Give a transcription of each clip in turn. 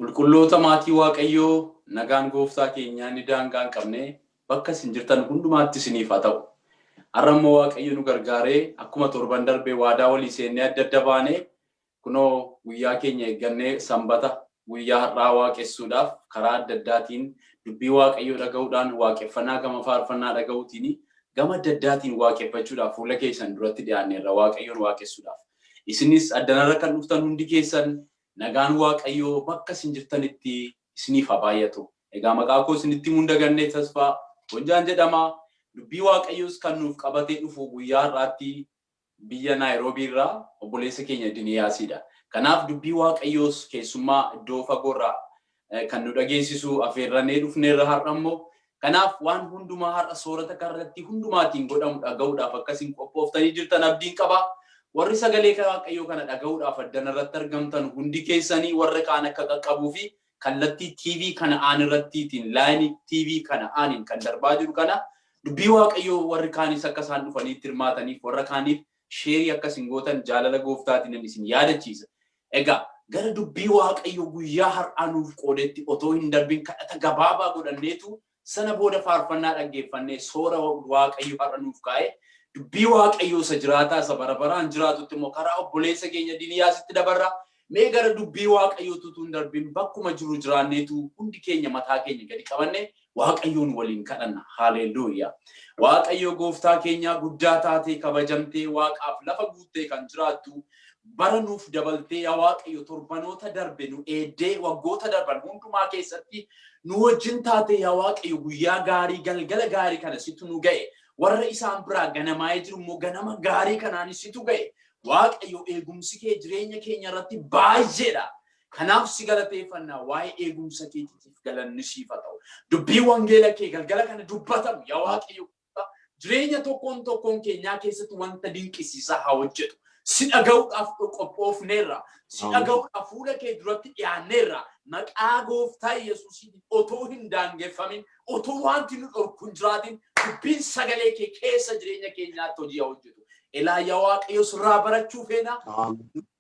Qulqulloota maatii Waaqayyoo nagaan gooftaa keenyaa ni daangaa hin qabne bakka isin jirtan hundumaatti isiniif haa ta'u. Har'a immoo Waaqayyo nu gargaaree akkuma torban darbee waadaa walii seennee adda adda baanee kunoo guyyaa keenya eeggannee sanbata guyyaa har'aa waaqessuudhaaf karaa adda addaatiin dubbii Waaqayyoo dhaga'uudhaan waaqeffannaa gama faarfannaa dhaga'uutiin gama adda addaatiin waaqeffachuudhaaf fuula keessan duratti dhiyaanneerra Waaqayyoon waaqessuudhaaf. Isinis addanarra kan dhuftan hundi keessan nagaan Waaqayyoo bakka isin jirtanitti isiniif haa baay'atu. Egaa maqaa koo isinitti hunda gannee tasfaa Bonjaan jedhama. Dubbii Waaqayyoos kan nuuf qabatee dhufu guyyaa har'aatti biyya Naayiroobii irraa obboleessa keenya Diniyaasiidha. Kanaaf dubbii Waaqayyoos keessummaa iddoo fagoorraa kan nu dhageessisu affeerrannee dhufneerra har'a immoo kanaaf waan hundumaa har'a soorata kanarratti hundumaatiin godhamu dhaga'uudhaaf akkasiin qophooftanii jirtan abdiin qaba. Warri sagalee Waaqayyoo kana dhaga'uudhaaf addanarratti argamtan hundi keessanii warra kaan akka qaqqabuu fi kallattii TV kana aan irrattiitiin laayinii TV kana aaniin kan darbaa jiru kana dubbii Waaqayyoo warri kaanis akka isaan dhufaniitti hirmaataniif warra kaaniif sheerii akkasiin gootan jaalala gooftaatiin isin yaadachiisa. Egaa gara dubbii Waaqayyoo guyyaa har'aa nuuf qoodetti otoo hin darbin kadhata gabaabaa godhanneetu sana booda faarfannaa dhaggeeffannee soora Waaqayyoo har'a nuuf kaa'e. Dubbii Waaqayyoo isa jiraataa isa bara baraan jiraatutti immoo karaa obboleessa keenya Diniyaasitti dabarra. Mee gara dubbii Waaqayyootu hin darbin bakkuma jiru jiraanneetu hundi keenya mataa keenya gadi qabanne Waaqayyoon waliin kadhanna. Haalleluuyaa. Waaqayyo gooftaa keenya guddaa taatee kabajamtee Waaqaaf lafa guuttee kan jiraattu bara nuuf dabaltee yaa Waaqayyo torbanoota darbe nu eeddee waggoota darban hundumaa keessatti nu wajjin taatee yaa Waaqayyo guyyaa gaarii galgala gaarii kana situ nu ga'e. Warra isaan biraa ganamaa'ee jiru immoo ganama gaarii kanaan situ ga'e. Waaqayyo eegumsi kee jireenya keenya irratti baay'eedha. Kanaaf si galateeffannaa waa'ee eegumsa keetiif galanni siif haa ta'u. Dubbii wangeela kee galgala kana dubbatamu yaa Waaqayyo jireenya tokkoon keenyaa keessatti wanta dinqisiisaa haa hojjetu. Si dhaga'uudhaaf qophoofneerra. Si dhaga'uudhaaf fuula kee duratti dhiyaanneerra. Maqaa gooftaa Yesuusiin otoo hin daangeffamin otoo wanti nu dhorku hin jiraatin dubbiin sagalee kee keessa jireenya keenyaatti hojii haa hojjetu. Yaa Waaqayyo sirraa barachuu feena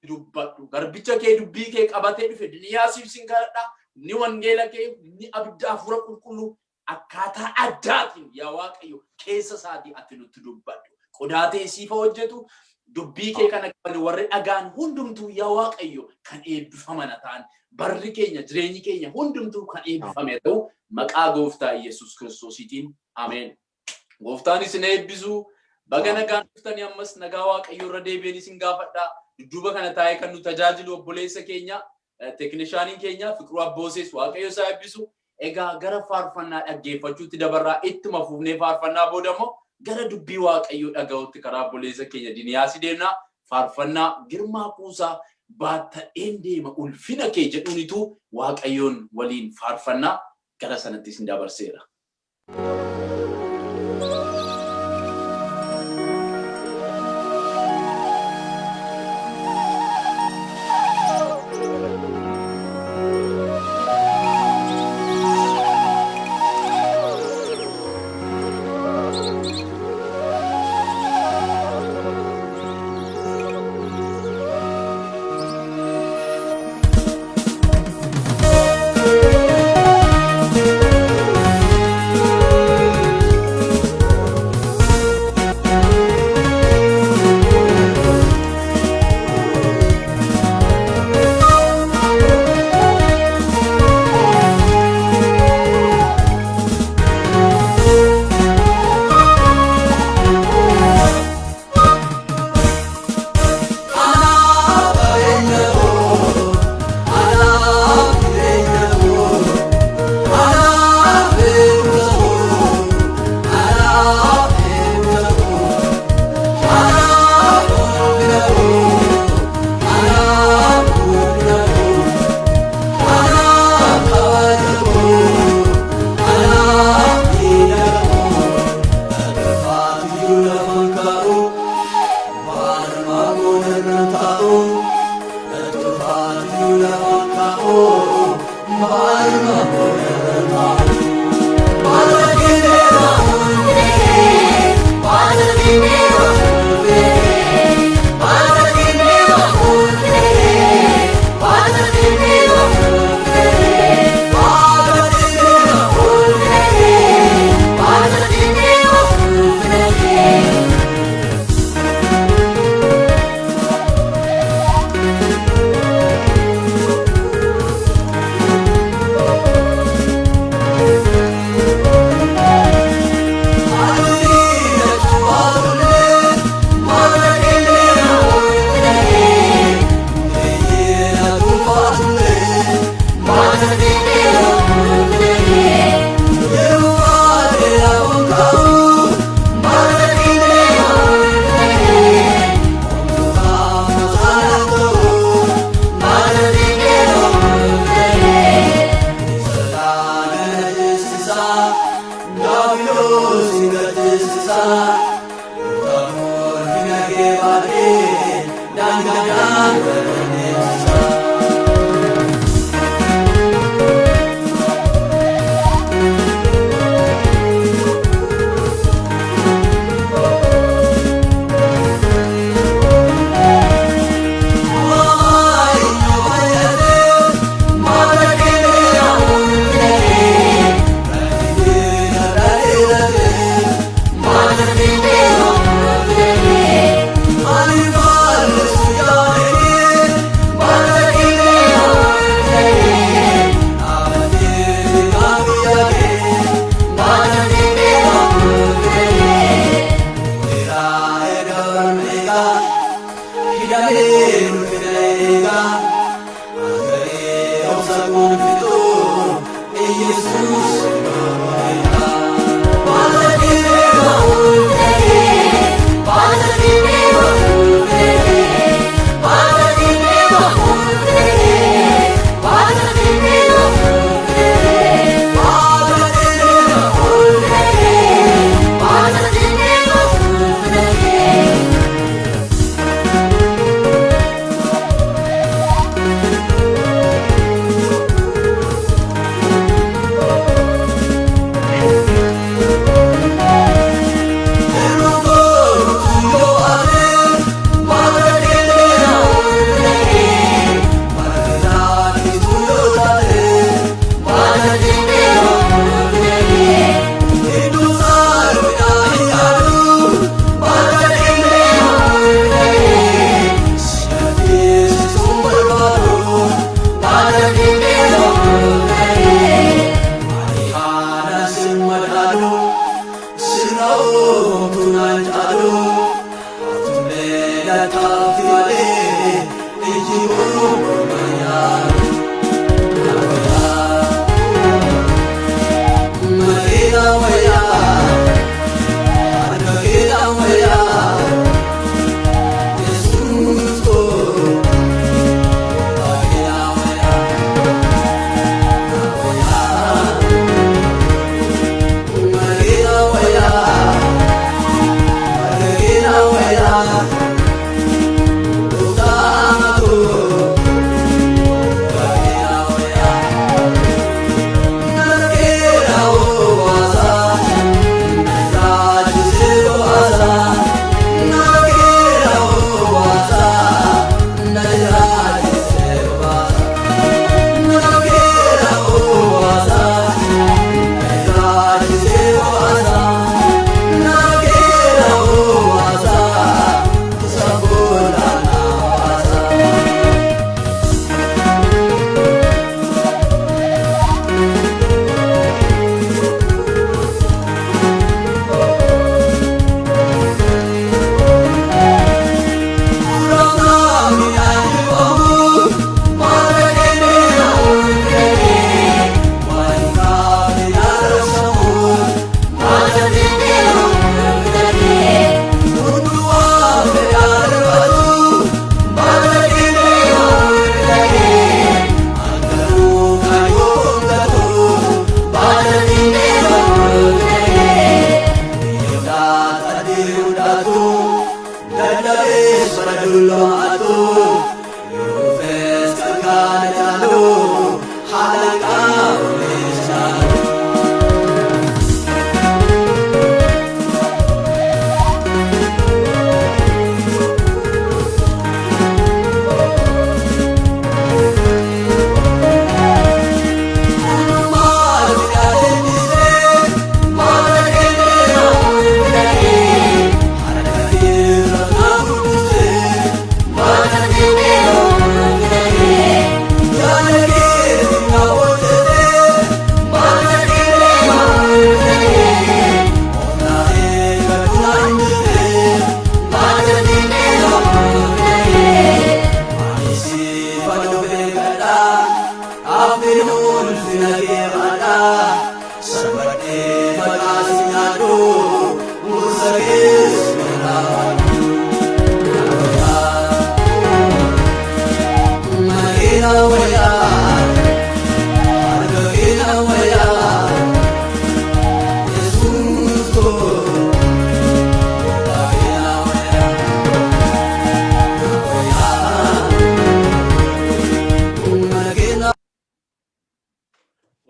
dubbadhu. Garbicha kee dubbii kee qabatee dhufe Diniyaasiif sin kadhadha. Ni wangeela kee ni abidda hafuura qulqulluu akkaataa addaatiin yaa Waaqayyo keessa isaatii ati nutti dubbadhu. Qodaatee siifa hojjetu dubbii kee kana qaban warri dhagaan hundumtuu yaa Waaqayyo kan eebbifaman ta'an barri keenya jireenyi keenya hundumtuu kan eebbifame ta'u maqaa gooftaa Yesuus Kiristoosiitiin ameen. Gooftaan isin eebbisu. Baga nagaan dhuftanii ammas nagaa Waaqayyoo irra deebi'anii isin gaafadhaa. Dudduuba kana taa'ee kan nu tajaajilu obboleessa keenya teeknishaaniin keenya Fiqiruu Abboosees Waaqayyo isaa eebbisu. Egaa gara faarfannaa dhaggeeffachuutti dabarraa ittuma fufnee faarfannaa booda immoo gara dubbii Waaqayyoo dhaga'utti karaa obboleessa keenya Diniyaasii deemnaa. Faarfannaa girmaa kuusaa baattadheen deema ulfina kee jedhuunitu Waaqayyoon waliin faarfannaa gara sanatti isin dabarseera.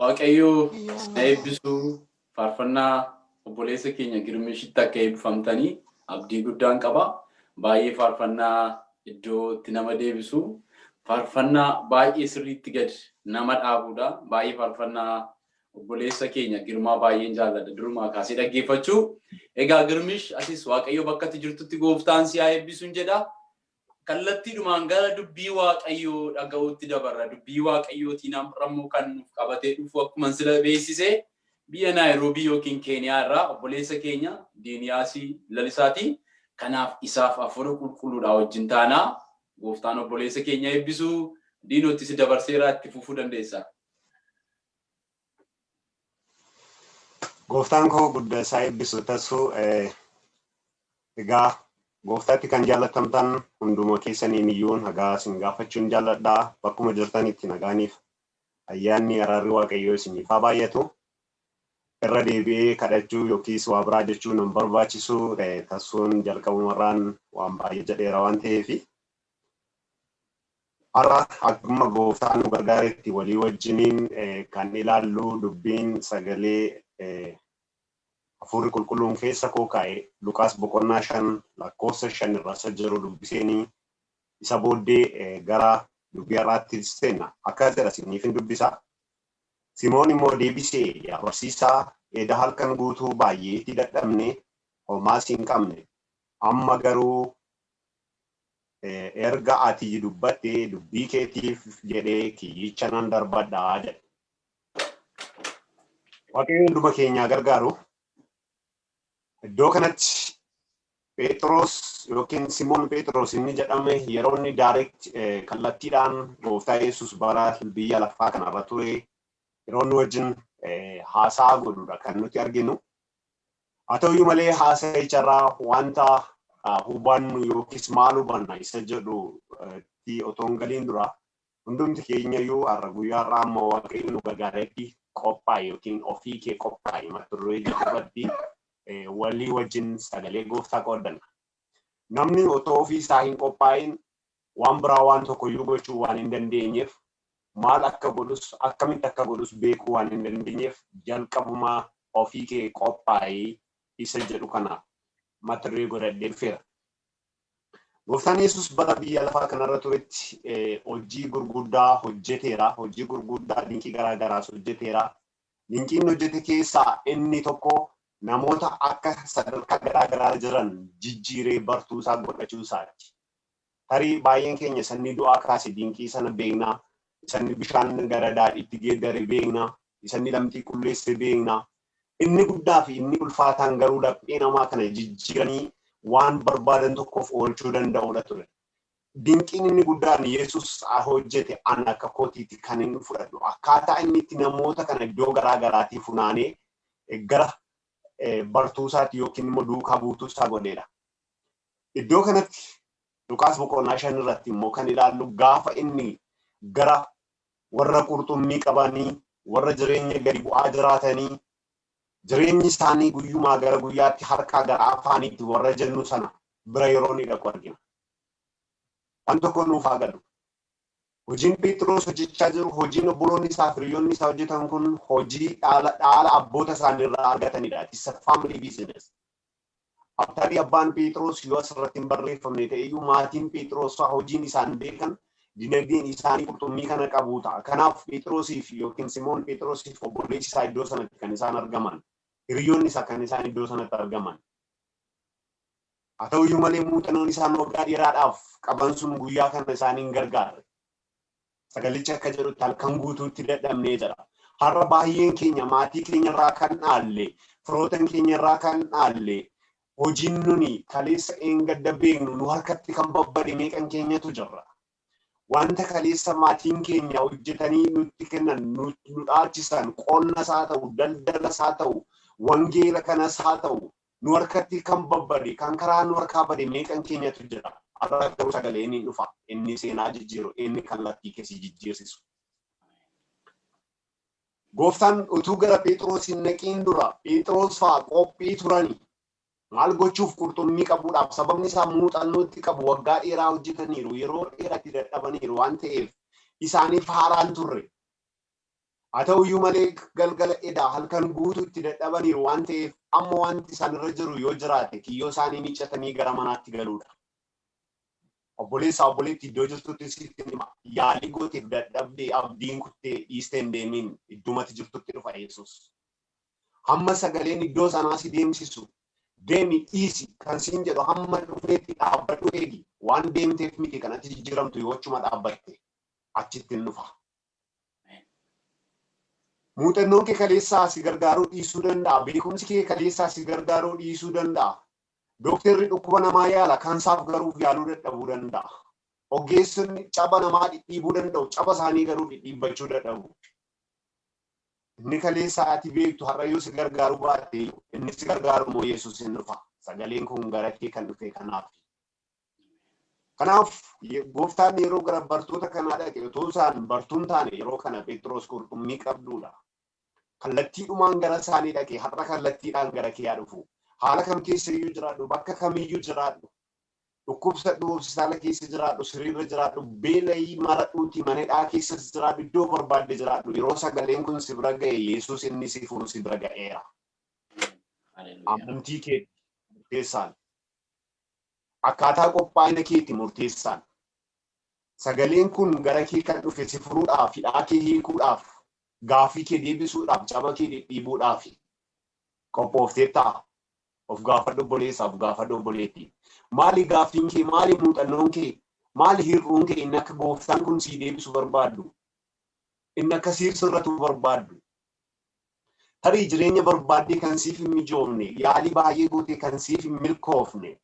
Waaqayyo na eebbisu faarfannaa obboleessa keenya Girmishitti akka eebbifamtanii abdii guddaan qaba. Baay'ee faarfannaa iddootti nama deebisu, faarfannaa baay'ee sirriitti gad nama dhaabuudha. Baay'ee faarfannaa obboleessa keenya Girmaa baay'een jaalladha durumaa kaasee dhaggeeffachuu. Egaa Girmish asis Waaqayyo bakka ati jirtutti gooftaan si haa eebbisuun jedha. Kallattiidhumaan gara dubbii Waaqayyoo dhaga'uutti dabarra. Dubbii Waaqayyootiin ammoo kan nuuf qabatee dhufu akkuma sila beeksise biyya Naayiroobii yookiin Keeniyaa irraa obboleessa keenya Diiniyaasii Lalisaati. Kanaaf isaaf Hafuura Qulqulluudhaa wajjin taanaa gooftaan obboleessa keenya eebbisu. diinootti si dabarseera itti fufuu dandeessa. Gooftaan koo guddaa isaa eebbisu tasuu egaa gooftaatti kan jaallatamtan hunduma keessaniin iyyuun nagaa isin gaafachuun jaalladhaa. Bakkuma jirtanitti nagaaniif ayyaanni araarri Waaqayyoo isiniif haa baay'atu. Irra deebi'ee kadhachuu yookiis waa biraa jechuu nan barbaachisu tasuun jalqabumarraan waan baay'ee jedheera waan ta'eef har'a akkuma gooftaan nu gargaaretti walii wajjiniin kan ilaallu dubbiin sagalee Hafuurri Qulqulluun keessa koo kaa'e Luqaas boqonnaa 5 lakkoofsa 5 irra jiru dubbiseenii isa booddee gara dubbii har'aatti seenna. Akkas jedha isiniifin dubbisa. Simoon immoo deebisee yaa barsiisaa eda halkan guutuu baay'eetti dadhabne homaas hin qabne. Amma garuu erga ati dubbatte dubbii keetiif jedhee kiyyicha nan darbadhaa jedhe. Waaqayyo hunduma keenyaa gargaaru. Iddoo kanatti Phexros yookiin Simoon Phexros inni jedhame yeroo inni direct kallattiidhaan gooftaa Yesuus bara biyya lafaa kanarra ture yeroo inni wajjin haasaa godhudha kan nuti arginu. Haa ta'uyyuu malee haasa'icharraa wanta hubannu yookiis maal hubanna isa jedhu otoo hin galiin dura hundumti keenyayyuu har'a guyyaa irraa amma Waaqayyo nu gargaaretti qophaa'e yookiin ofii kee qophaa'e mata duree jedhurratti walii wajjin sagalee gooftaa qooddanna. Namni otoo ofii isaa hin qophaa'in waan biraa waan tokkoyyuu gochuu waan hin dandeenyeef maal akka godhus akkamitti akka godhus beekuu waan hin dandeenyeef jalqabumaa ofii kee qophaa'ee isa jedhu kana mata duree godhadhee dhufeera. Gooftaan Yesuus bara biyya lafaa kanarra turetti hojii gurguddaa hojjeteera. Hojii gurguddaa dinqii garaagaraas hojjeteera. Dinqiin hojjete keessaa inni tokko namoota akka sadarkaa garaagaraa jiran jijjiiree bartuusaa godhachuusaati. Tarii baay'een keenya sanni du'aa kaase dinqii sana beeknaa, sanni bishaan gara daadhiitti geeddare beeknaa, sanni lamxii qulleesse beeknaa. Inni guddaa fi inni ulfaataan garuu laphee namaa kana jijjiiranii waan barbaadan tokkoof oolchuu danda'udha ture. Dinqiin inni guddaan Yesuus hojjete an akka kootiitti kan inni fudhadhu. Akkaataa inni itti namoota kana iddoo garaagaraatii funaanee gara bartuusaatti yookiin immoo duukaa buutuusaa godheedha. Iddoo kanatti Luqaas boqonnaa 5 irratti immoo kan ilaallu gaafa inni gara warra qurxummii qabanii, warra jireenya gadi bu'aa jiraatanii, jireenyi isaanii guyyumaa gara guyyaatti harkaa gara afaaniitti warra jennu sana bira yeroo ni dhaqu argina. Waan tokko nuuf haa galu. Hojiin Phexros hojjechaa jiru, hojiin obboloonni isaa fi hiriyoonni isaa hojjetan kun hojii dhaala abboota isaanii irraa argatanidha. It's a family business. Tarii abbaan Phexros yoo asirratti hin barreeffamne ta'eyyuu maatiin Phexros hojiin isaan beekan dinagdeen isaanii qurxummii kana qabu ta'a. Kanaaf Phexrosiif yookiin Simoon Phexrosiif obboleessi isaa iddoo sanatti kan isaan argaman. Hiriyoonni isaa kan isaan iddoo sanatti argaman. Haa ta'uyyuu malee muuxannoon isaan waggaa dheeraadhaaf qaban sun guyyaa kana isaanii hin gargaarre. Sagalicha akka jedhutti halkan guutuutti dadhabnee jira. Har'a baay'een keenya maatii keenya irraa kan dhaalle, firootan keenya irraa kan dhaalle, hojiin nuni kaleessa eengadda beeknu nu harkatti kan babbade meeqan keenyatu jirra. Wanta kaleessa maatiin keenya hojjetanii nutti kennan, nu dhaalchisan, qonnas haa ta'u, daldalas haa ta'u, wangeela kanas haa ta'u, nu harkatti kan babbade, kan karaa nu harkaa bade meeqan keenyatu jira. Har'a garuu sagalee inni dhufa, inni seenaa jijjiiru, inni kallattii keessi jijjiirsisu. Gooftaan utuu gara Phexros hin naqiin dura, Phexros fa'aa qophii turani. Maal gochuuf qurxummii qabuudhaaf sababni isaa muuxannootti qabu waggaa dheeraa hojjetaniiru, yeroo dheeraatti dadhabaniiru waan ta'eef isaaniif haaraan turre. Haa ta'uyyuu malee galgala edaa halkan guutuutti dadhabaniiru waan ta'eef amma wanti isaan irra jiru yoo jiraate kiyyoo isaanii miiccatanii gara manaatti galuudha. Obboleessa obboleetti iddoo jirtutti sitti hima yaalii gooteef dadhabdee abdiin kuttee dhiistee hin deemin iddumatti jirtutti dhufa Yesuus. Hamma sagaleen iddoo sanaa si deemsisu deemi dhiisi kan siin jedhu hamma dhufeetti dhaabbadhu eegi waan deemteef miti kanatti jijjiiramtu yoo achuma dhaabbatte achitti hin dhufa. Muuxannoon kee kaleessaa si gargaaruu dhiisuu danda'a. Beekumsi kee kaleessaa si gargaaruu dhiisuu danda'a. Dooktarri dhukkuba namaa yaala kansaaf garuuf yaaluu dadhabuu danda'a. ogeessonni caba namaa dhidhiibuu danda'u, caba isaanii garuu dhidhiibbachuu dadhabu. Inni kalee sa'aatii beektu har'a yoo si gargaaru baatte inni si gargaaru moo Yesuus hin dhufa. Sagaleen kun gara kee kan dhufe kanaaf. Kanaaf gooftaan yeroo gara bartoota kanaa dhaqe otoo isaan bartuun taane yeroo kana Phexros qurxummii qabduudha. Kallattiidhumaan gara isaanii dhaqe har'a kallattiidhaan gara kee dhufu. Haala kam keessa iyyuu jiraadhu, bakka kamiyyuu jiraadhu, dhukkubsadhu, hospitaala keessa jiraadhu, siriirra jiraadhu, beela'ii maradhuuti, manadhaa keessas jiraadhu, iddoo barbaadde jiraadhu, yeroo sagaleen kun si bira ga'e Yesuus inni si furu si bira ga'eera. Amantii kee murteessaan. Akkaataa qophaa'ina keetti murteessaan. Sagaleen kun gara kee kan dhufe si furuudhaaf, hidhaa kee hiikuudhaaf, gaafii kee deebisuudhaaf, caba kee dhidhiibuudhaaf qophooftee ta'a. Of gaafadhu obboleessa, of gaafadhu obboleettii. Maali gaafiin kee, maali muuxannoon kee, maali hir'uun kee inni akka gooftaan kun sii deebisu barbaaddu, inni akka siif sirratu barbaaddu. Tarii jireenya barbaaddee kan siif hin mijoofne, yaalii baay'ee gootee kan siif hin milkoofne.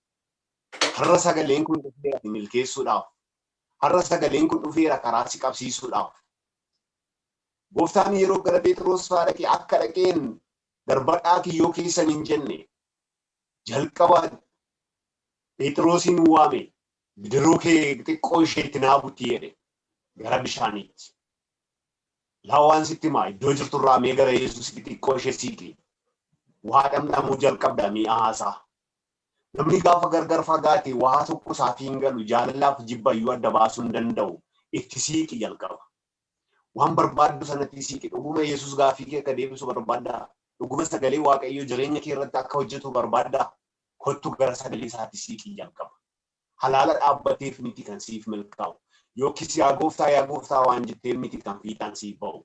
Har'a sagaleen kun dhufeera milkeessuudhaaf. Har'a sagaleen kun dhufeera karaa si qabsiisuudhaaf. Gooftaan yeroo gara Phexros fa'aa dhaqee akka dhaqeen darbadhaa kiyyoo keessan hin jenne. Jalqaba Phexrosin waame bidiruu kee xiqqoo isheetti naa butti jedhe gara bishaaniitti. Laawwan sitti maa iddoo jirturraa mee gara Yesuusitti xiqqoo ishee siiqi. Waa dhamdhamuu jalqabda mi'a haasaa. Namni gaafa gargar fagaate waa tokko isaaf hin galu jaalalaaf jibbayyuu adda baasuu hin danda'u. Itti siiqi jalqaba. Waan barbaaddu sanatti siiqi. Dhuguma Yesuus gaafii kee akka deebisu barbaaddaa. Dhuguma sagalee Waaqayyoo jireenya kee irratti akka hojjetu barbaaddaa. Kottu gara sagalee isaatti siiqii jalqaba. Halaala dhaabbateef miti kan siif milkaa'u. Yookiis yaa gooftaa waan jetteef miti kan fiixaan siif ba'u.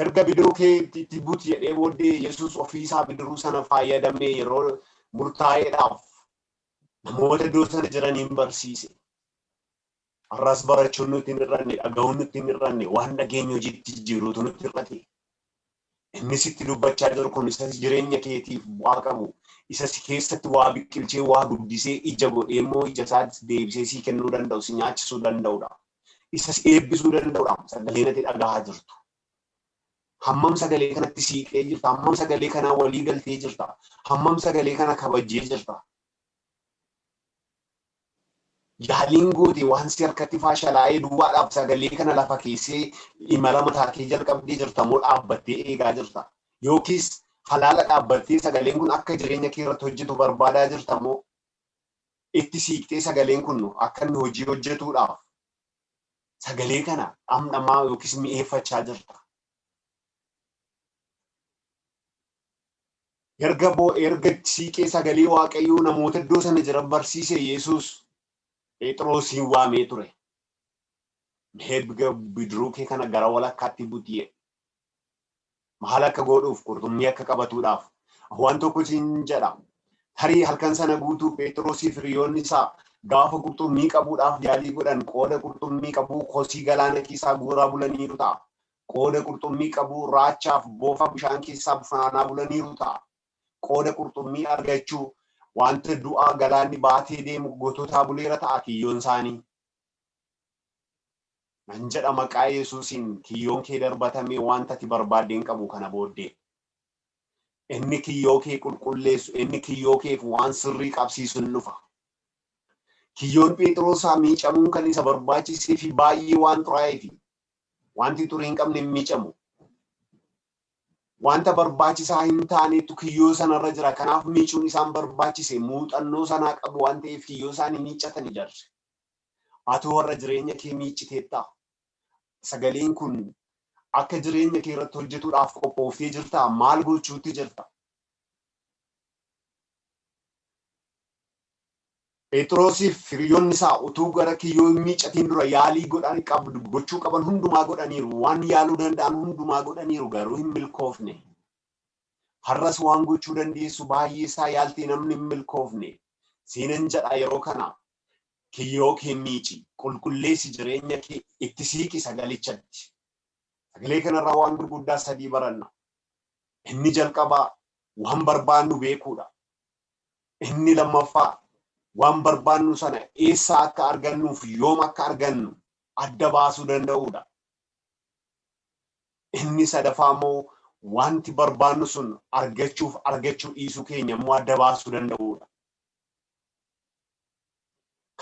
Erga bidiruu kee itti buuti jedhee booddee Yesuus ofiisaa bidiruu sana fayyadamee yeroo murtaa'eedhaaf namoota iddoo sana jiraniin barsiise. Har'as barachuun nutti hin irranne, dhaga'uun nutti hin irranne, waan dhageenyu hojiitti jijjiiruutu nutti irrate. Inni sitti dubbachaa jiru kun isa jireenya keetiif bu'aa qabu, isa si keessatti waa biqilchee, waa guddisee, ija godhee immoo ija isaatti deebisee sii kennuu danda'u, si nyaachisuu danda'udha. Isa si eebbisuu danda'udha. Sagalee ati dhagahaa jirtu. Hammam sagalee kanatti siiqee jirta, hammam sagalee kanaa walii galtee jirta, hammam sagalee kana kabajjee jirta. Yaaliin goote waan si harkatti faashalaa'ee duwwaadhaaf sagalee kana lafa keessee imala mataa kee jalqabdee jirta moo dhaabbattee eegaa jirta? Yookiis halaala dhaabbattee sagaleen kun akka jireenya kee irratti hojjetu barbaadaa jirta moo itti siiqtee sagaleen kun akka inni hojii hojjetuudhaaf sagalee kana dhamdhamaa yookiis mi'eeffachaa jirta? Erga siiqee sagalee Waaqayyoo namoota iddoo sana jiran barsiise Yesuus Phexrosin waamee ture. Bidiruu kee kana gara walakkaatti butii. Maal akka godhuuf qurxummii akka qabatuudhaaf waan tokko siin jedha. Tarii halkan sana guutuu Phexrosiif hiriyoonni isaa gaafa qurxummii qabuudhaaf yaalii godhan qooda qurxummii qabuu kosii galaana keessaa guuraa bulaniiru ta'a. Qooda qurxummii qabuu raachaaf boofa bishaan keessaa bufaanaa bulaniiru ta'a. Qooda qurxummii argachuu wanta du'aa galaanni baatee deemu goototaa buleera ta'a kiyyoon isaanii. Nan jedha maqaa Yesuusiin kiyyoon kee darbatamee wanta ati barbaaddeen qabu kana booddee. Inni kiyyoo kee qulqulleessu, inni kiyyoo keef waan sirrii qabsiisu hin dhufa. Kiyyoon Phexrosaa miicamuun kan isa barbaachisee fi baay'ee waan xuraa'eefi wanti xurii hin qabne hin miicamu. Wanta barbaachisaa hin taanetu kiyyoo sanarra jira. Kanaaf miicuun isaan barbaachise muuxannoo sanaa qabu waan ta'eef kiyyoo isaanii miiccatan ijaarse. Ati warra jireenya kee miicciteetta. Sagaleen kun akka jireenya kee irratti hojjetuudhaaf qophooftee jirta. Maal gochuutti jirta? Phexrosiif hiriyoonni isaa utuu gara kiyyoo hin miiccatiin dura yaalii gochuu qaban hundumaa godhaniiru. Waan yaaluu danda'an hundumaa godhaniiru garuu hin milkoofne. Har'as waan gochuu dandeessu baay'ee isaa yaaltee namni hin milkoofne. Seenan jedha yeroo kana kiyyoo kee miici, qulqulleessi jireenya kee itti siiqi sagalichatti. Sagalee kanarraa waan gurguddaa sadii baranna. Inni jalqabaa waan barbaannu beekuudha. Inni lammaffaa waan barbaannu sana eessa akka argannuuf yoom akka argannu adda baasuu danda'uudha. Inni sadaffaa immoo wanti barbaannu sun argachuu dhiisuu keenya immoo adda baasuu danda'uudha.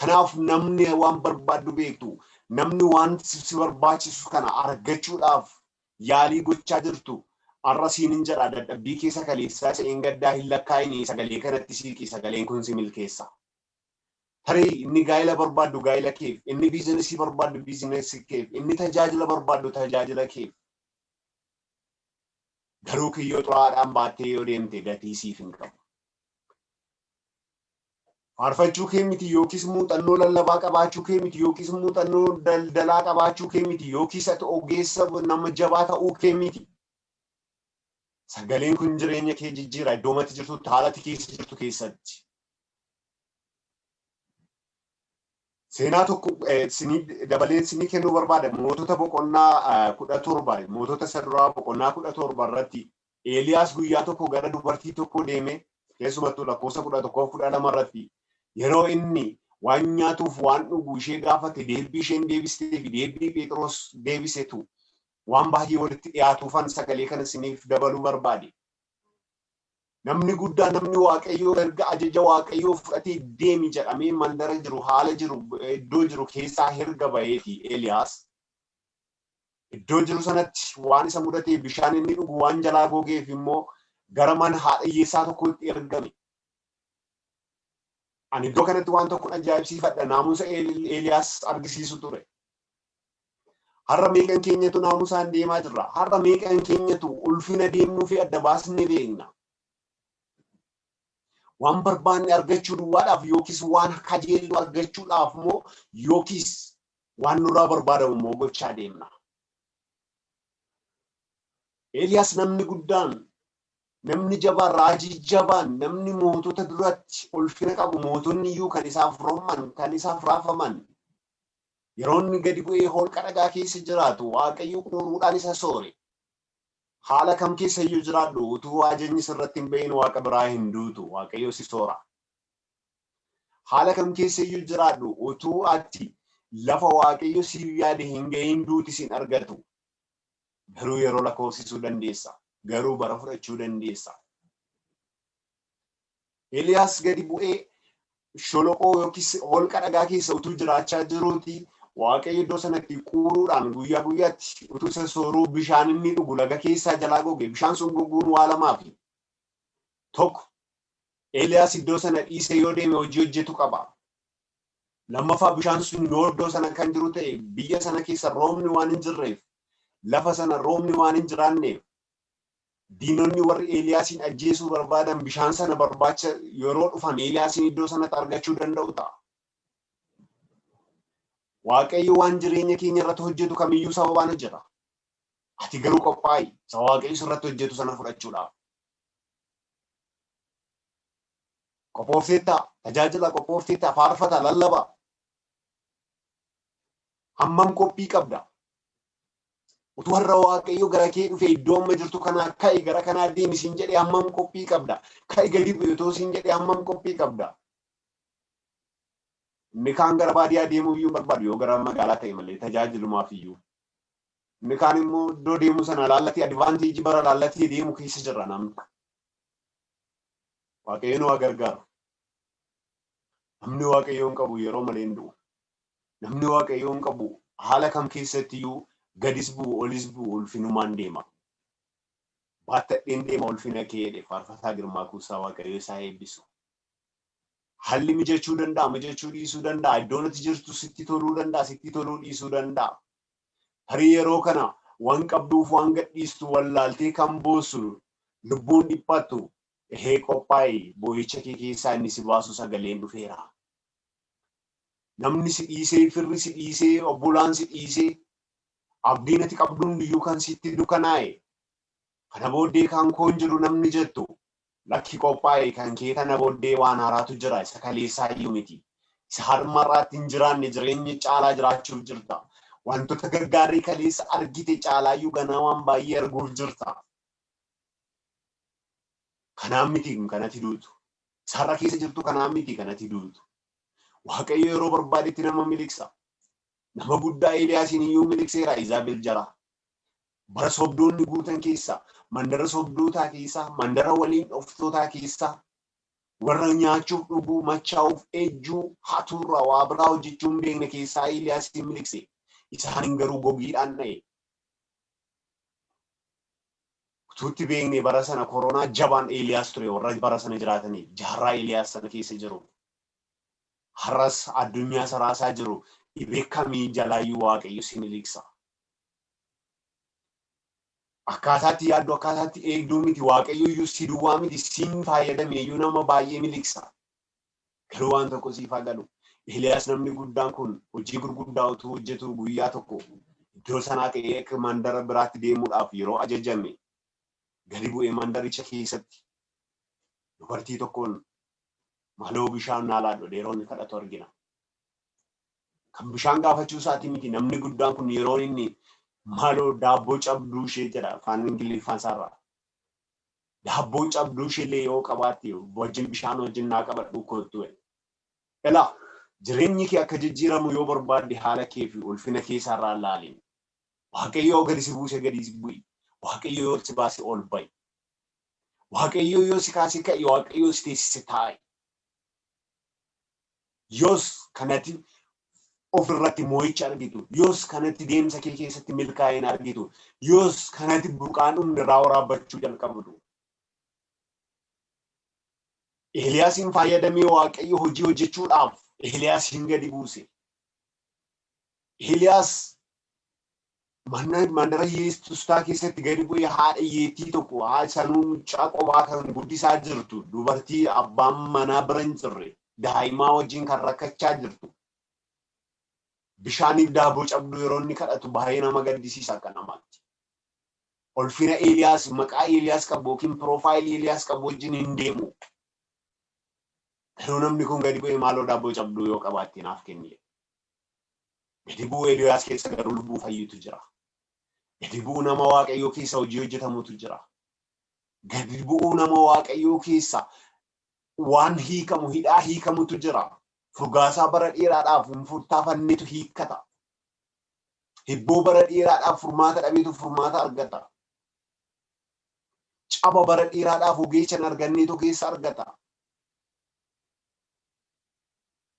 Kanaaf namni waan barbaaddu beektu, namni waan si barbaachisu kana argachuudhaaf yaalii gochaa jirtu, arra siinin jedha dadhabbii keessa kaleessaa sa'een gaddaa hin lakkaa'ini sagalee kanatti siiqi sagaleen kun si milkeessa. Tarii inni gaa'ela barbaaddu gaa'ela keef, inni biizinesii barbaaddu biizinesii keef, inni tajaajila barbaaddu tajaajila keef. Garuu kiyyoo xuraadhaan baattee yoo deemte gatii siif hin qabu. Faarfachuu kee miti yookiis muuxannoo lallabaa qabaachuu kee miti yookiis muuxannoo daldalaa qabaachuu kee miti yookiis ati ogeessa nama jabaa ta'uu kee miti. Sagaleen kun jireenya kee jijjiira iddoo mati jirtutti haalati keessa jirtu keessatti. Seenaa tokko dabalee sinii kennuu barbaada. Mootota boqonnaa 17 mootota saduraa boqonnaa 17 irratti Eeliyaas guyyaa tokko gara dubartii tokko deeme keessumattuu lakkoofsa 11-12 irratti yeroo inni waan nyaatuuf waan dhugu ishee gaafate deebii isheen deebistee fi deebii Phexros deebisetu waan baay'ee walitti dhiyaatuufan sagalee kana siniif dabaluu barbaade. Namni guddaa namni waaqayyoo erga ajaja waaqayyoo fudhatee deemi jedhamee mandara jiru haala jiru iddoo jiru keessaa herga baheeti Eeliyaas. Iddoo jiru sanatti waan isa mudatee bishaan inni dhugu waan jalaa gogeef immoo gara mana haadha hiyyeessaa tokkotti ergame. Ani iddoo kanatti waan tokko ajaa'ibsiifadha naamusa Eeliyaas argisiisu ture. Har'a meeqan keenyatu naamusaan deemaa jirra. Har'a meeqan keenyatu ulfina deemnuu fi adda baasnee beekna. Waan barbaanne argachuu duwwaadhaaf yookiis waan kajeellu argachuudhaaf immoo yookiis waan nurraa barbaadamu immoo gochaa deemna. Eeliyaas namni guddaan, namni jabaan, raajii jabaan, namni mootota duratti ulfina qabu, mootonni iyyuu kan isaaf roman, kan isaaf raafaman. Yeroo inni gadi bu'ee holqa dhagaa keessa jiraatu waaqayyo quruudhaan isa soore. Haala kam keessa iyyuu jiraadhu utuu ajajni sirratti hin bahin waaqa biraa hin duutu waaqayyo si soora. Haala kam keessa iyyuu jiraadhu utuu ati lafa waaqayyo si yaade hin gahin duuti sin argatu. Garuu yeroo lakkoofsisuu dandeessa. Garuu bara fudhachuu dandeessa. Eeliyaas gadi bu'ee sholoqoo yookiis holqa dhagaa keessa utuu jiraachaa jiruuti waaqayyo iddoo sanatti quruudhaan guyyaa guyyaatti utuu isa sooruu bishaan inni dhugu laga keessaa jalaa goge. Bishaan sun goguun waa lamaafi. Tokko Eeliyaas iddoo sana dhiise yoo deeme hojii hojjetu qaba. Lammaffaa bishaan sun yoo iddoo sana kan jiru ta'e biyya sana keessa roobni waan hin jirreef lafa sana roobni waan hin jiraanneef diinonni warri Eeliyaasiin ajjeesuu barbaadan bishaan sana barbaacha yeroo dhufan Eeliyaasiin iddoo sanatti argachuu danda'u ta'a. Waaqayyo waan jireenya keenya irratti hojjetu kamiyyuu sababaan hojjeta. Ati garuu qophaa'i isa waaqayyo irratti hojjetu sana fudhachuudhaaf. Qophoofteettaa, tajaajila qophoofteettaa, faarfata, lallaba. Hammam qophii qabda. Utuu har'a waaqayyo gara kee dhufe iddoo amma jirtu kana ka'i gara kanaa deemi siin jedhee hammam qophii qabda. Ka'i gadi bu'e otoo siin jedhee hammam qophii qabda. Inni kaan gara baadiyyaa deemuu iyyuu barbaadu yoo gara magaalaa ta'e malee tajaajilumaaf iyyuu. Inni kaan immoo iddoo deemuu sana laallatee advaanteejii bara laallatee deemu keessa jirra namni. Waaqayyo nu gargaaru. Namni waaqayyoon qabu yeroo malee hin du'u. Namni waaqayyoon qabu haala kam keessatti iyyuu gadis bu'u olis bu'u ulfinumaan deema. Baattadheen deema ulfina kee jedhe faarfataa Girmaa Kuusaa waaqayyo isaa eebbisu. Haalli mijachuu danda'a, mijachuu dhiisuu danda'a. Iddoon ati jirtu sitti toluu danda'a, sitti toluu dhiisuu danda'a. Tarii yeroo kana waan qabduuf waan gadhiistu wallaaltee kan boossu lubbuun dhiphattu qophaa'i boo'icha kee keessaa inni si baasu sagaleen dhufeera. Namni si dhiisee, firri si dhiisee, obbolaan si dhiisee, abdiin ati qabduun biyyuu kan sitti dukanaa'e. Kana booddee kan koon jiru namni jettu lakki qophaa'i kan kee kana booddee waan haaraatu jira isa kaleessaa iyyuu miti. Isa harmarraatti hin jiraanne jireenyi caalaa jiraachuuf jirta. Wantoota gargaarii kaleessa argite caalaa iyyuu ganaa waan baay'ee arguuf jirta. Kanaan miti kanatti duutu. Sarara keessa jirtu kanaan miti kanatti duutu. Waaqayyo yeroo barbaadetti nama miliqsa. Nama guddaa Eeliyaasiin iyyuu miliqseera Izaabel jara. Bara sobdoonni guutan keessa, mandara sobdootaa keessa, mandara waliin dhoftootaa keessa, warra nyaachuuf dhuguu machaa'uuf ejjuu haturra waa biraa hojjechuu hin beekne keessaa Eeliyaasiin miliqse. Isaan garuu gogiidhaan dha'e. Utuutti beekne bara sana koronaa jabaan Eeliyaas ture warra bara sana jiraatanii jaarraa Eeliyaas sana keessa jiru. Har'as addunyaa saraasaa jiru dhibee kamii jalaayyuu Waaqayyo si miliqsa. Akkaataatti yaaddu akkaataatti eegduu miti Waaqayyo iyyuu si duwwaa miti siin fayyadame iyyuu nama baay'ee miliqsa. Garuu waan tokko siif haa galu. Eeliyaas namni guddaan kun hojii gurguddaa utuu hojjetu guyyaa tokko iddoo sanaa ka'ee mandara biraatti deemuudhaaf yeroo ajajame gadi bu'ee mandaricha keessatti dubartii tokkoon maaloo bishaan naalaadho dheeroonni kadhatu argina. Kan bishaan gaafachuu isaatii miti namni guddaan kun yeroo inni maaloo daabboo cabduu ishee jedha afaan Ingiliffaan isaarraa. Daabboo cabduu isheellee yoo qabaatte wajjin bishaan wajjin naa qabadhu kottu. Elaa jireenyi kee akka jijjiiramu yoo barbaadde haala kee fi ulfina keessaarraa ilaali. Waaqayyo gadi si buuse gadi si bu'i. Waaqayyo yoo si baase ol ba'i. Waaqayyo yoo si kaase ka'e Waaqayyo si teessise taa'e. Yoos kanatti ofirratti moo'icha argitu. Yoos kanatti deemsa kee keessatti milkaa'ina argitu. Yoos kanatti buqaan humni irraa waraabbachuu jalqabdu. Eeliyaasiin fayyadamee Waaqayyo hojii hojjechuudhaaf Eeliyaasiin gadi buuse. Eeliyaas mandara Yesuustaa keessatti gadi bu'ee haadha hiyyeettii tokko haadha sanuu mucaa qophaa kan guddisaa jirtu dubartii abbaan manaa bira hin jirre daa'imaa wajjin kan rakkachaa jirtu. Bishaaniif daabboo cabdu yeroo inni kadhatu baay'ee nama gaddisiisa akka namaatti. Ulfina Eeliyaas maqaa Eeliyaas qabu yookiin piroofaayilii Eeliyaas qabu wajjin hin deemu. Garuu namni kun gadi bu'ee maaloo daabboo cabduu yoo qabaatte naaf kenni. Gadi bu'uu Eeliyaas keessa garuu lubbuu fayyutu jira. Gadi bu'uu nama Waaqayyoo keessa hojii hojjetamutu jira. Gadi bu'uu nama Waaqayyoo keessa waan hiikamu hidhaa hiikamutu jira. Furgaasaa bara dheeraadhaaf furtaafannetu hiikkata. Hibboo bara dheeraadhaaf furmaata dhabeetu furmaata argata. Caba bara dheeraadhaaf ogeessa arganneetu keessa argata.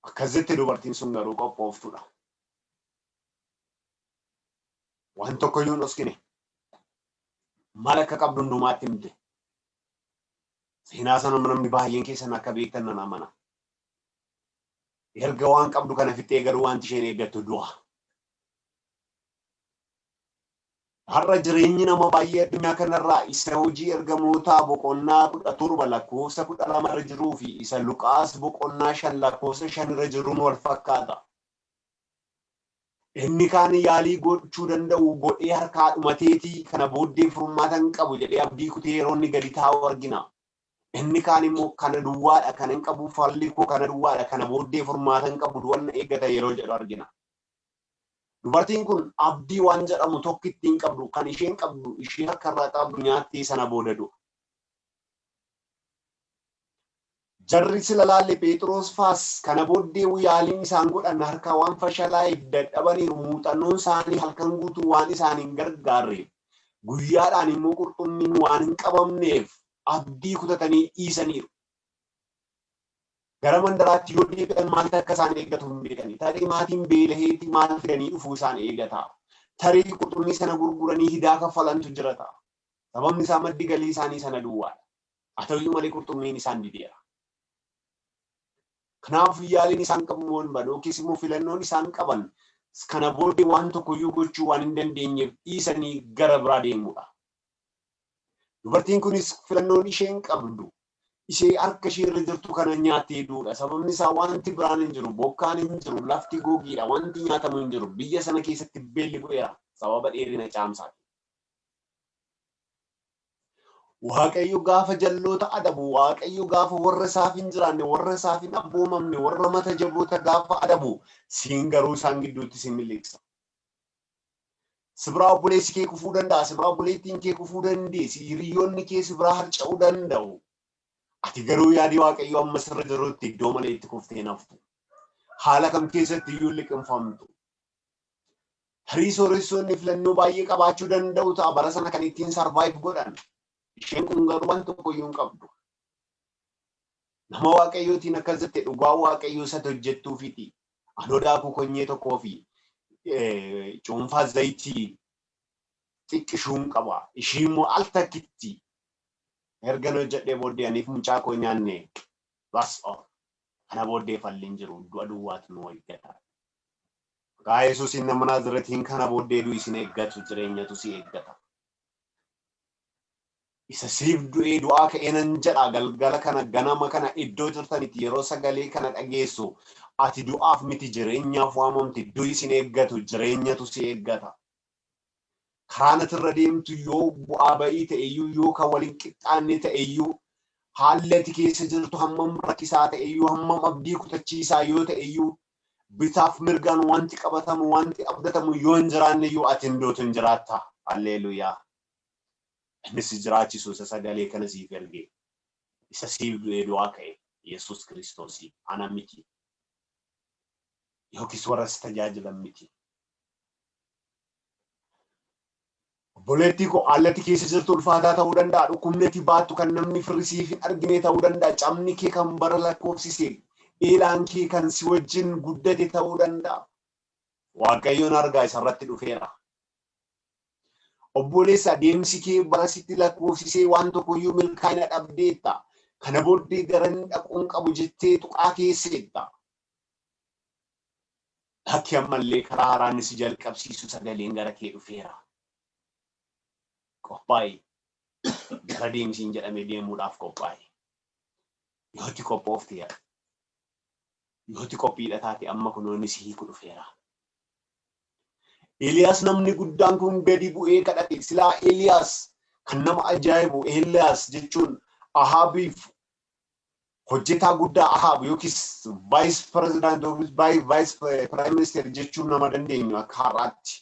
Akkasitti dubartiin sun garuu qophooftudha. Waan tokko iyyuu hin dhoksine. Maal akka qabdu hundumaatti himte. Seenaa sana namni baay'een keessan akka beektan nan amana. Erga waan qabdu kana fixee garuu wanti isheen eeggattu du'a. Har'a jireenyi nama baay'ee addunyaa kanarraa isa hojii ergamootaa boqonnaa 17 lakkoofsa 12 irra jiruu fi isa Luqaas boqonnaa 5 lakkoofsa 5 irra jiruun wal fakkaata. Inni kaan yaalii gochuu danda'u godhee harkaa dhumateetii kana booddee furmaata hin qabu jedhee abdii kutee yeroo inni gadi taa'u argina. Inni kaan immoo kana duwwaadha kana hin qabu falli koo kana duwwaadha kana booddee furmaata hin qabu duwwanna eeggata yeroo jedhu argina. Dubartiin kun abdii waan jedhamu tokko ittiin qabdu kan isheen qabdu ishee harkarraa qabdu nyaattee sana booda du'a. Jarri sila laalle Phexros faas kana booddee yaaliin isaan godhan harkaa waan fashalaa'eef dadhabaniiru muuxannoon isaanii halkan guutuu waan isaan hin gargaarreef guyyaadhaan immoo qurxummiin waan hin qabamneef abdii kutatanii dhiisaniiru. Gara mandaraatti yoo deebi'an maaltu akka isaan eeggatu hin beekani. Tarii maatiin beelaheetii maal fidanii dhufuu isaan eeggata. Tarii qurxummii sana gurguranii hidaa kaffalantu jira ta'a. Sababni isaa maddi galii isaanii sana duwwaadha. Haa ta'uyyuu malee qurxummiin isaan dideera. Kanaaf yaaliin isaan qabu waan badu yookiis immoo filannoon isaan qaban kana booddee waan tokkoyyuu gochuu waan hin dandeenyeef dhiisanii gara biraa deemuudha. Dubartiin kunis filannoon isheen qabdu ishee harka ishee irra jirtu kana nyaattee duudha. Sababni isaa wanti biraan hin jiru, bokkaan hin jiru, lafti gogiidha, wanti nyaatamu hin jiru. Biyya sana keessatti beelli bu'eera sababa dheerina caamsaati. Waaqayyo gaafa jalloota adabu, Waaqayyo gaafa warra isaaf hin jiraanne, warra isaaf hin abboomamne, warra mata jaboota gaafa adabu, siin garuu isaan gidduutti si miliqsa. Sibiraa obboleessi kee kufuu danda'a, sibiraa obboleettiin kee kufuu dandeessi, hiriyoonni kee sibiraa harca'uu danda'u. Ati garuu yaadii Waaqayyo amma sirra jirutti iddoo malee itti kuftee naftu. haala kam keessatti iyyuu liqinfamtu. Tarii sooressonni filannoo baay'ee qabaachuu danda'u ta'a bara sana kan ittiin sarvaayiv godhan. Isheen kun garuu waan tokko iyyuu hin qabdu. Nama waaqayyootiin akkas jette dhugaa waaqayyoo isa hojjettuufiti. Anoo daakuu konyee tokkoo fi cuunfaa zayitii xiqqishuun qaba. Ishii immoo al takkitti erga hojjedhee booddee aniif mucaa koo nyaanne bas kana booddee falliin jiru du'a duwwaatu nu eeggata. Maqaa Yesuusiin nama Naazreetiin kana booddee du'i isin eeggatu jireenyatu si eeggata. Isa siif du'ee du'aa ka'ee nan jedha galgala kana ganama kana iddoo jirtanitti yeroo sagalee kana dhageessu ati du'aaf miti jireenyaaf waamamti du'i isin eeggatu jireenyatu si eeggata. Karaan irra deemtu yoo bu'aa ba'ii ta'eyyuu yoo kan waliin qixxaanne ta'eyyuu haalli ati keessa jirtu hammam rakkisaa ta'eyyuu hammam abdii kutachiisaa yoo ta'eyyuu bitaaf mirgaan wanti qabatamu wanti abdatamu yoo hin jiraanne iyyuu ati hindootu hin jiraatta. Alleluuyaa. Innis jiraachisu isa sagalee kana siif erge. Isa siif du'ee du'aa ka'e Yesuus Kiristoosii ana miti. Yookiis warra si tajaajilan miti. Obboleettii koo haalli keessa jirtu ulfaataa ta'uu danda'a. Dhukkubni ati baattu kan namni firisiif hin argine ta'uu danda'a. Cabni kee kan bara lakkoofsise. Eelaan kee kan si wajjin guddate ta'uu danda'a. Waaqayyoon argaa isarratti dhufeera. Obboleessa deemsi kee bara sitti lakkoofsisee waan tokkoyyuu milkaa'ina dhabdeetta. Kana booddee garan dhaquun qabu jettee tuqaa keesseetta. Lakki ammallee karaa haaraan si jalqabsiisu sagaleen gara kee dhufeera. Qophaa'e gara deemsiin jedhamee deemuudhaaf qophaa'e. Yooti qophoofteera. Yooti qophiidha taate amma kunoonni si hiiku dhufeera. Eeliyaas namni guddaan kun gadi bu'ee kadhate. Silaa Eeliyaas kan nama ajaa'ibu Eeliyaas jechuun Ahaabiif hojjetaa guddaa Ahaab yookiis vice president yookiis vice prime minister jechuun nama dandeenyu akka har'aatti.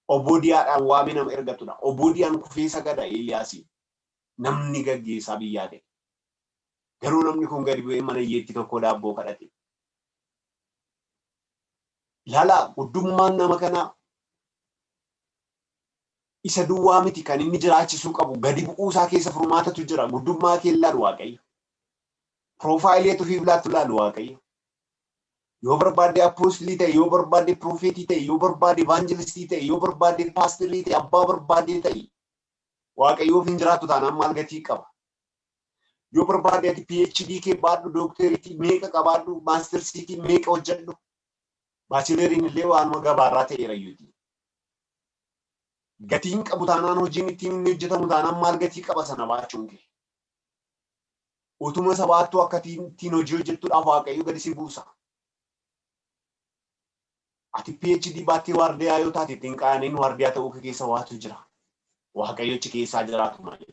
Obodiyaadhaan waamee nama ergatudha. Obodiyaan kufee sagada Eeliyaasiif namni gaggeessaa biyyaa ta'e. Garuu namni kun gadi bu'ee mana hiyyeetti tokko daabboo kadhate. Ilaala guddummaan nama kanaa isa duwwaa miti kan inni jiraachisuu qabu gadi bu'uu isaa keessa furmaatatu jira. Guddummaa kee ilaalu Waaqayyo. Proofaayileetu fi bilaatu ilaalu Waaqayyo. Yoo barbaade apoostilii ta'e, yoo barbaade profeetii ta'e, yoo barbaade evangelistii ta'e, yoo barbaade paastirii ta'e, abbaa barbaade ta'e, Waaqayyoof hin jiraatu taanaan maal gatii qaba? Yoo barbaade ati PhD kee baadhu, dookteriitii meeqa qabaadhu, maastersiitii meeqa hojjedhu, baachileriin illee waanuma gabaarraa ta'eera iyyuuti. Gatiin qabu taanaan hojiin ittiin inni hojjetamu taanaan maal gatii qaba sana baachuun kee? Utuma sabaattuu akka ittiin hojii hojjettuudhaaf Waaqayyo gadi si buusa. Ati PhD baattee waardiyaa yoo taate ittiin qaaniin waardiyaa ta'uu keessa waatu jira. Waaqayyochi keessaa jiraatu malee.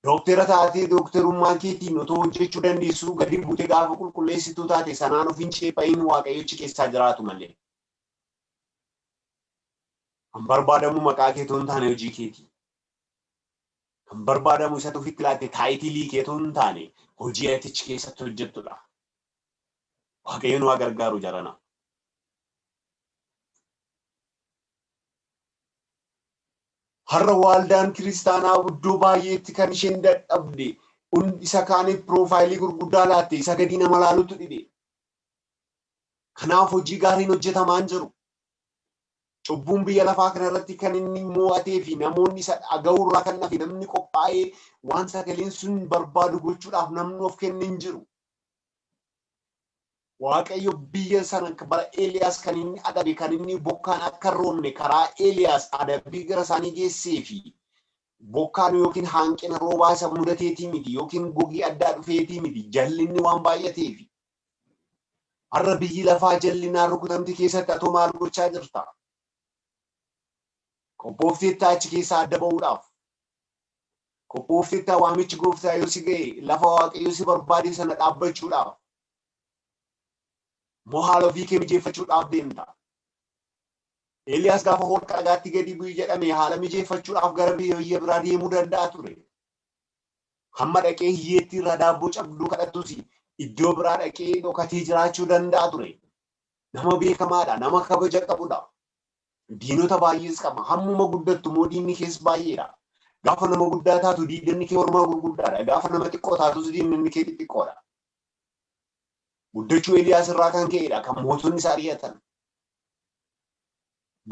Dooktera taatee dookterummaa keetiin otoo hojjechuu dandeessu gadi buutee gaafa qulqulleessituu taate sanaan of hin ceephayin Waaqayyochi keessaa jiraatu malee. Kan barbaadamu maqaa keetoo hin taane hojii keetii. Kan barbaadamu isa ofitti laatte taayitilii keetoo hin taane hojii atichi keessatti hojjettudha. Waaqayyoon waa gargaaru jarana. Har'a waaldaan kiristaanaa iddoo baay'eetti kan isheen dadhabde isa kaaniif piroofaayilii gurguddaa laatte isa gadi nama laalutu dhibee. Kanaaf hojii gaariin hojjetamaa hin jiru. Cubbuun biyya lafaa kanarratti kan inni mo'atee fi namoonni isa dhaga'uurraa kan nafe namni qophaa'ee waan sagaleen sun barbaadu gochuudhaaf namni of kenne hin jiru. Waaqayyo biyya sana bara Eeliyaas kan inni adabe kan inni bokkaan akka roobne karaa Eeliyaas adabbii gara isaanii geessee fi bokkaan yookiin hanqina roobaa isa mudateetii miti yookiin gogii addaa dhufeetii miti jallinni waan baay'ateefi. Har'a biyyi lafaa jallinaan rukutamti keessatti atoo maal gochaa jirta? Qophoofteettaa achi keessaa adda ba'uudhaaf. Qophoofteettaa waamichi gooftaa yoo si ga'e lafa Waaqayyo si barbaade sana dhaabbachuudhaaf. Moo haala ofii kee mijeeffachuudhaaf deemta? Eeliyaas gaafa holqa dhagaatti gadi bu'i jedhame haala mijeeffachuudhaaf gara biyya biraa deemuu danda'a ture. Hamma dhaqee hiyyeetti irraa daabboo cabduu kadhattus iddoo biraa dhaqee dhokatee jiraachuu danda'a ture. Nama beekamaadha, nama kabaja qabudha. Diinota baay'ees qaba. Hammuma guddattu immoo diinni kees baay'eedha. Gaafa nama guddaa taatu diinni kee ormaa gurguddaadha. Gaafa nama xiqqoo taatus diinni kee xixiqqoodha. Guddachuu Eeliyaas irraa kan ka'edha kan mootonni isaa ari'atan.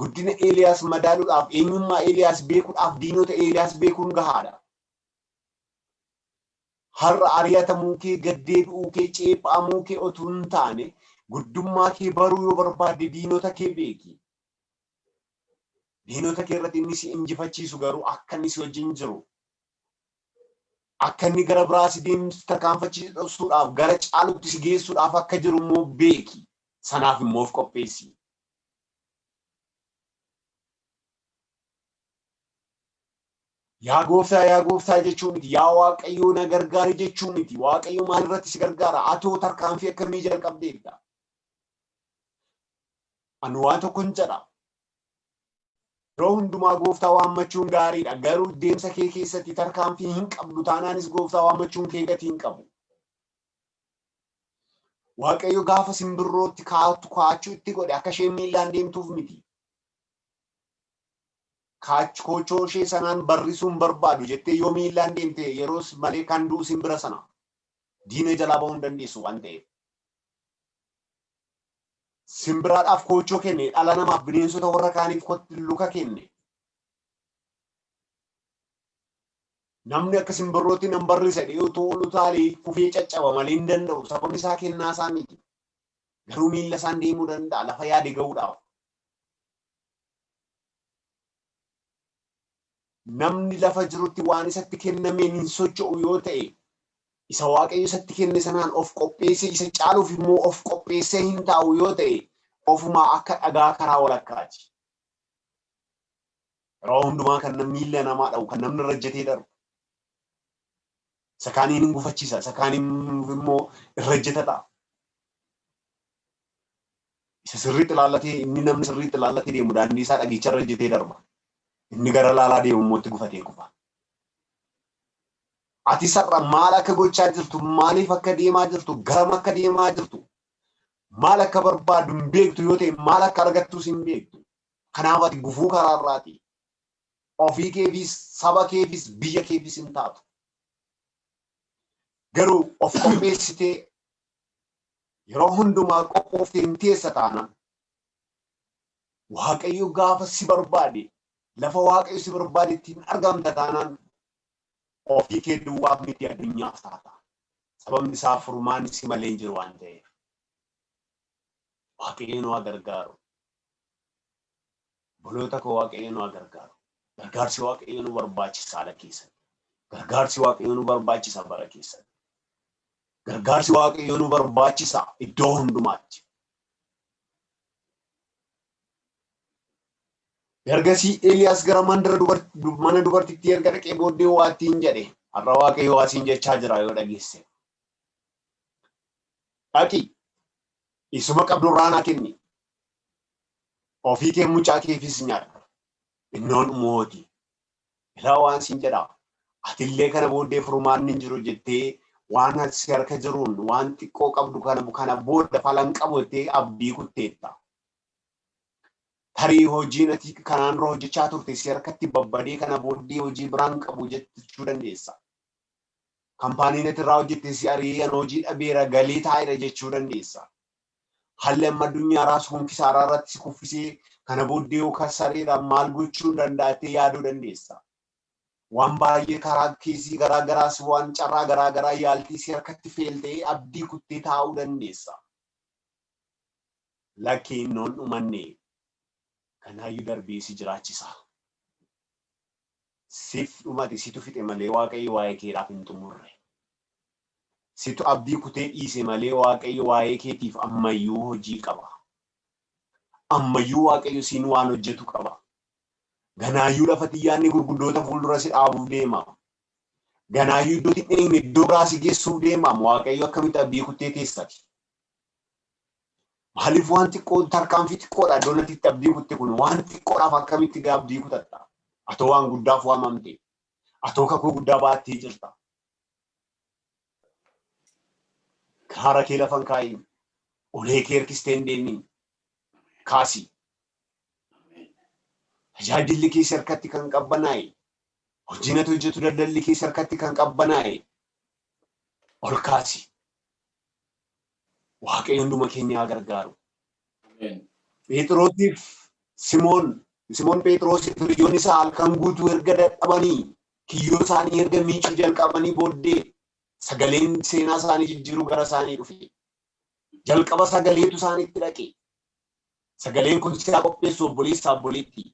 Guddina Eeliyaas madaaluudhaaf, eenyummaa Eeliyaas beekuudhaaf diinota Eeliyaas beekuun gahaadha. Har'a ari'atamuu kee, gaddeebi'uu kee, ceephaamuu kee otuu hin taane guddummaa kee baruu yoo barbaadde diinota kee beeki. Diinota kee irratti inni si injifachiisu garuu akka inni si wajjin jiru. Akka inni gara biraa si deemsu tarkaanfachiisuudhaaf, gara caalutti si geessuudhaaf akka jiru immoo beeki. Sanaaf immoo of qopheessi. Yaa gooftaa jechuun miti. Yaa Waaqayyoo na gargaari jechuun miti. Waaqayyo maal irratti si gargaara? Atoo tarkaanfii akkamii jalqabdeetta? Ani waan tokko hin jedha. Yeroo hundumaa gooftaa waammachuun gaariidha. Garuu deemsa kee keessatti tarkaanfii hin qabdu taanaanis gooftaa waammachuun kee gatii hin qabu. Waaqayyo gaafa simbirrootti kaachuu itti godhe akka isheen miillaan deemtuuf miti. Koochoo ishee sanaan barrisuun barbaadu jettee yoo miillaan deemte yeroos malee kan du'u simbira sana diina jalaa bahuu hin dandeessu waan ta'eef. Simbiraadhaaf koochoo kenne, dhala namaaf bineensota warra kaaniif luka kenne. Namni akka simbirrootti nan barrisa dhiyootoo olu taalee kufee caccaba malee hin danda'u. Sababni isaa kennaa isaa miti. Garuu miilla isaan deemuu danda'a lafa yaade ga'uudhaaf. Namni lafa jirutti waan isatti kennameen hin socho'u yoo ta'e, isa Waaqayyo isatti kenne sanaan of qopheessee isa caaluuf immoo of qopheessee hin taa'u yoo ta'e, ofumaa akka dhagaa karaa walakkaati. Yeroo hundumaa kan miilla namaa dha'u, kan namni irrajjatee darbu. Isa kaaniin hin gufachiisa, isa kaaniin immoo irrajjata ta'a. Isa sirriitti ilaallatee, inni namni sirriitti ilaallatee deemu daandii isaa dhagicha irrajjatee darba. Inni gara laalaa deemu immoo itti gufatee kufa. Ati sarara maal akka gochaa jirtu, maaliif akka deemaa jirtu, garam akka deemaa jirtu, maal akka barbaadu hin beektu yoo ta'e maal akka argattus hin beektu. Kanaaf ati gufuu karaa irraati. Ofii keefis, saba keefis, biyya keefis hin taatu. Garuu of qopheessitee yeroo hundumaa qophooftee hin teessa taana Waaqayyo gaafa si barbaade, lafa Waaqayyo si barbaade ittiin argamta taanaan ofii kee duwwaaf miti addunyaaf taata. Sababni isaa furmaan si malee hin jiru waan ta'eef. Waaqayyo nu haa gargaaru. Boloota koo Waaqayyo nu haa gargaaru. Gargaarsi Waaqayyo nu barbaachisa haala keessatti. Gargaarsi Waaqayyo nu barbaachisa bara keessatti. Gargaarsi Waaqayyo nu barbaachisa iddoo hundumaatti. Ergasii Eeliyaas gara mana dubartittii erga dhaqee booddee waattiin jedhe. Har'a Waaqayyo waasiin jechaa jira yoo dhageesse. Dhaqi isuma qabdu raanaa kenni. Ofii kee mucaa keefis nyaadhu. Innoon mooti. Ilaa waan siin jedhaa. Atillee kana booddee furmaan hin jiru jettee waan asi harka jiruun waan xiqqoo qabdu kana booda falan qabu jettee abdii kutteetta. Tarii hojiin ati kanaan dura hojjechaa turte si harkatti babbadee kana booddee hojii biraan qabu jechuu dandeessa. Kaampaaniin ati irraa hojjette si ari'an hojii dhabeera galii taa'eera jechuu dandeessa. Haalli amma addunyaa raasuun kisaaraa irratti si kuffisee kana booddee yookaan sareedhaan maal gochuu danda'attee yaaduu dandeessa. Waan baay'ee karaa keessii garaagaraas waan carraa garaagaraa yaaltii si harkatti feeltee abdii kuttee taa'uu dandeessa. Lakkeen noon dhumanne. Kanaayyuu darbee si jiraachisa. Siif dhumate situ fixe malee Waaqayyo waa'ee keedhaaf hin xumurre. Situ abdii kutee dhiise malee Waaqayyo waa'ee keetiif ammayyuu hojii qaba. Ammayyuu Waaqayyo siin waan hojjetu qaba. Ganaayyuu lafa xiyyaanni gurguddoota fuuldura si dhaabuuf deema. Ganaayyuu iddoo xiqqeen iddoo biraa si geessuuf deema. Waaqayyo akkamitti abdii kutee teessati. Maaliif waan xiqqoo tarkaanfii xiqqoodha iddoo natti abdii kutte kun waan xiqqoodhaaf akkamitti abdii kutatta? Atoo waan guddaaf waamamte. Atoo kakuu guddaa baattee jirta. Kaara kee lafan kaa'i. Ulee kee harkistee hin deemin. Kaasi. Tajaajilli kee harkatti kan qabbanaa'e. Hojiin ati hojjetu daldalli kee harkatti kan qabbanaa'e. Ol kaasi. Waaqayyo hunduma keenya haa gargaaru. Phexrosiif Simoon Phexrosiif hiriyoonni isaa halkan guutuu erga dadhabanii kiyyoo isaanii erga miicuu jalqabanii booddee sagaleen seenaa isaanii jijjiiruu gara isaanii dhufe. Jalqaba sagaleetu isaaniitti dhaqe. Sagaleen kun siyaa qopheessu obboleessa obboleetti.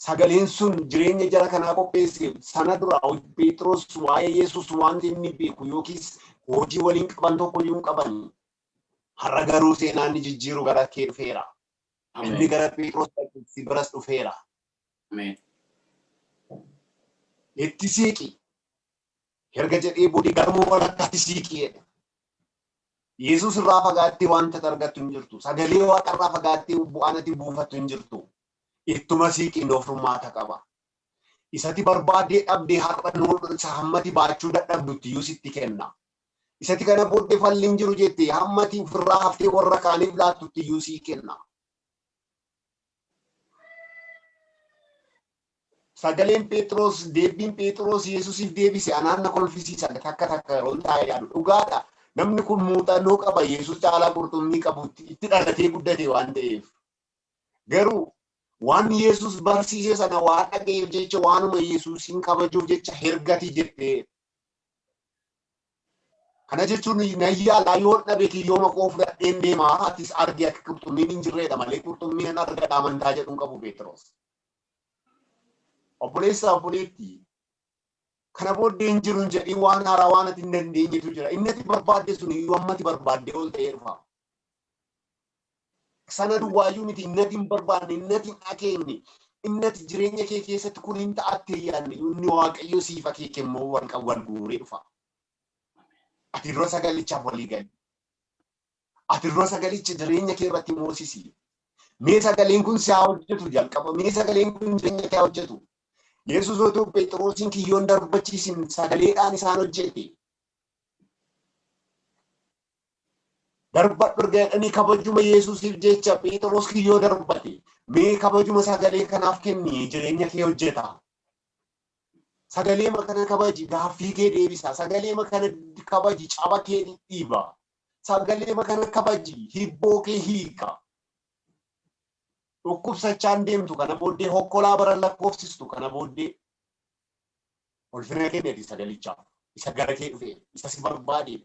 Sagaleen sun jireenya jara kanaa qopheesse sana dura Phexros waa'ee Yesuus wanti inni beeku yookiis hojii waliin qaban tokko iyyuu hin qaban. Har'a garuu seenaan jijjiiruu gara kee dhufeera. Inni gara Phexros si biras dhufeera. Itti siiqi. Erga jedhee booddee garmoo walakkaatti siiqi jedhe. Yesuus irraa fagaattee wanta argattu hin jirtu. Sagalee Waaqa irraa fagaattee bu'aan ati buufattu hin jirtu. Ittuma siiqiin of furmaata qaba. Isati barbaadee dhabdee har'a isa hammati baachuu dadhabdutti iyyuu sitti kenna. Isati kana booddee falli hin jiru jettee hammati ofirraa haftee warra kaaniif laattutti iyyuu sii kenna. Sagaleen Phexros deebiin Phexros Yesuusiif deebise anaanna kolfisiisa takka yeroo taa'ee yaadu dhugaadha. Namni kun muuxannoo qaba Yesuus caalaa qurxummii qabutti itti dhalatee guddate waan ta'eef. Garuu waan Yesuus barsiise sana waan dhaga'eef jecha waanuma Yesuusin kabajuuf jecha hergati jettee. Kana jechuun nayyaalaa yoo dhabe kiyyooma koo fudhadheen deemaa atis argi akka qurxummiin hin jirredha malee qurxummiin hin argadha amantaa jedhuun qabu Phexros. Obboleessa obboleetti kana booddee hin jiru jedhii waan haaraa waan ati hin dandeenyetu jira. Inni ati barbaadde sun iyyuu ammati barbaadde ol ta'ee dhufa. Sana duwwaayyuu miti inni ati hin barbaadne inni ati hin akeekne inni ati jireenya kee keessatti kun hin ta'attee yaadne inni Waaqayyo siif akeeke immoo wal guuree dhufa. Ati dura sagalichaaf walii gali. Ati dura sagalicha jireenya kee irratti moosisi. Mee sagaleen kun si haa hojjetu jalqaba. Mee sagaleen kun jireenya kee haa hojjetu. Yesuus otoo Phexrosin kiyyoon darbachiisin sagaleedhaan isaan hojjete. Darbadhu erga jedhanii kabajuma Yesuusiif jecha Phexros kiyyoo darbate. Mee kabajuma sagalee kanaaf kenni jireenya kee hojjeta. Sagalee makana kabaji gaaffii kee deebisa. Sagalee makana kabaji caba kee dhiiba. Sagalee makana kabaji hibboo kee hiika. Dhukkubsachaan deemtu kana booddee hokkolaa bara lakkoofsistu kana booddee ulfina kenneeti sagalichaaf. Isa gara kee dhufe isa si barbaade.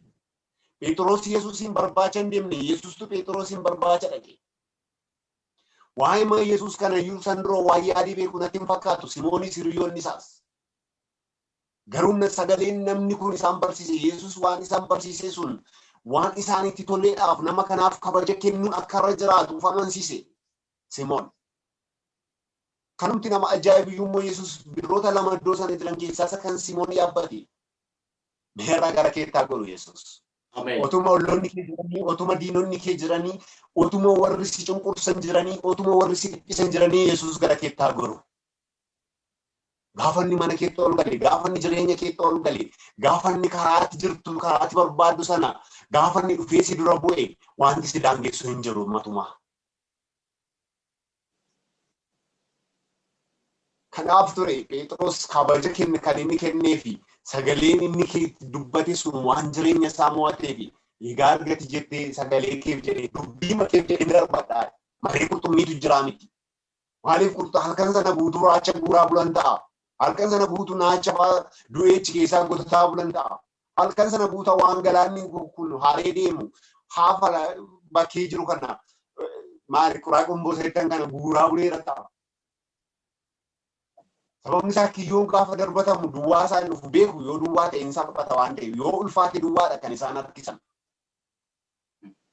Phexros Yesuusin barbaacha hin deemne Yesuustu Phexrosin barbaacha dhaqe. Waa'ee ma Yesuus kana iyyuu san dura waa'ee adii beeku natti hin fakkaatu Simoonis hiriyoonni isaas. Garuu sagaleen namni kun isaan barsiise Yesuus waan isaan barsiise sun waan isaanitti toleedhaaf nama kanaaf kabaja kennuun akka irra jiraatuuf amansiise. Simoon. Kanumti nama ajaa'ibiyyummoo Yesuus biroota lama iddoo sana jiran keessaa isa kan Simoon yaabbate. Meerraa gara keettaa godhu Yesuus. Otuma olloonni kee jiranii, otuma diinonni kee jiranii, otuma warri si cunqursan jiranii, otuma warri si dhiphisan jiranii Yesuus gara keettaa godhu. Gaafa inni mana keetti ol gale, gaafa inni jireenya keetti ol gale, gaafa inni karaatti jirtu, karaatti barbaaddu sana, gaafa inni dhufee si dura bu'e wanti si daangessu hin jiru matumaa. Kanaaf ture Phexros kabaja kenne kan inni kenneefi sagaleen inni dubbate sun waan jireenya isaa mo'ateefi egaa argati jettee sagalee keef jedhee dubbii makeef jedhee darbadhaa malee qurxummiitu jira miti. Maaliif halkan sana guutuu raacha guuraa bulan ta'a. Halkan sana guutuu naacha du'eechi keessaa gotataa bulan ta'a. Halkan sana guutaa waan galaanni kun haree deemu haafa bakkee jiru kana maali quraa qomboo saddeettan kana guuraa buleera ta'a. Sababni isaa kiyyoon gaafa darbatamu duwwaa isaan dhufu beeku yoo duwwaa ta'e hin salphata waan ta'eef yoo ulfaate duwwaadha kan isaan harkisan.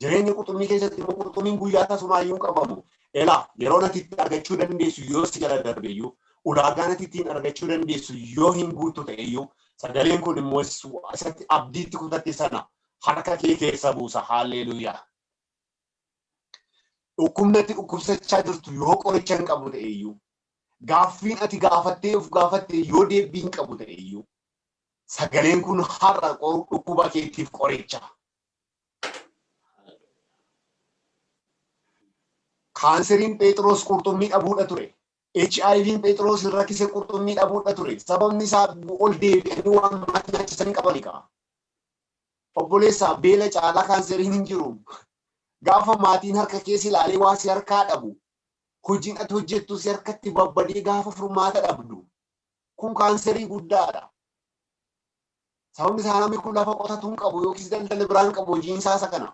Jireenya qurxummii keessatti immoo qurxummiin guyyaa tasumaayyuu qabamu. Elaa yeroo ati itti argachuu dandeessu yoo si jala darbeyyuu ulaagaan ati ittiin argachuu dandeessu yoo hin guutu ta'eyyuu sagaleen kun immoo isatti abdiitti kutatte sana harka kee keessa buusa. Haalleluuyaa. Dhukkubni ati dhukkubsachaa jirtu yoo qoricha hin qabu ta'eyyuu gaaffiin ati gaafattee yoo deebii hin qabu ta'eyyuu sagaleen kun har'a dhukkuba keetiif qoricha. Kaanseriin Phexros qurxummii dhabuudha ture. HIV'n Phexros rakkise qurxummii dhabuudha ture. Sababni isaa ol deebi'anii waan maatii nyaachisanii qabani qaba. Obboleessaa beela caalaa kaanseriin hin jiru. Gaafa maatiin harka keessa ilaalee waa si harkaa dhabu. Hojiin ati hojjettu si harkatti babbadee gaafa furmaata dhabdu. Kun kaanserii guddaadha. Sababni isaa namni kun lafa qotatu hin qabu yookiis daldala biraan qabu hojiin isaa isa kana.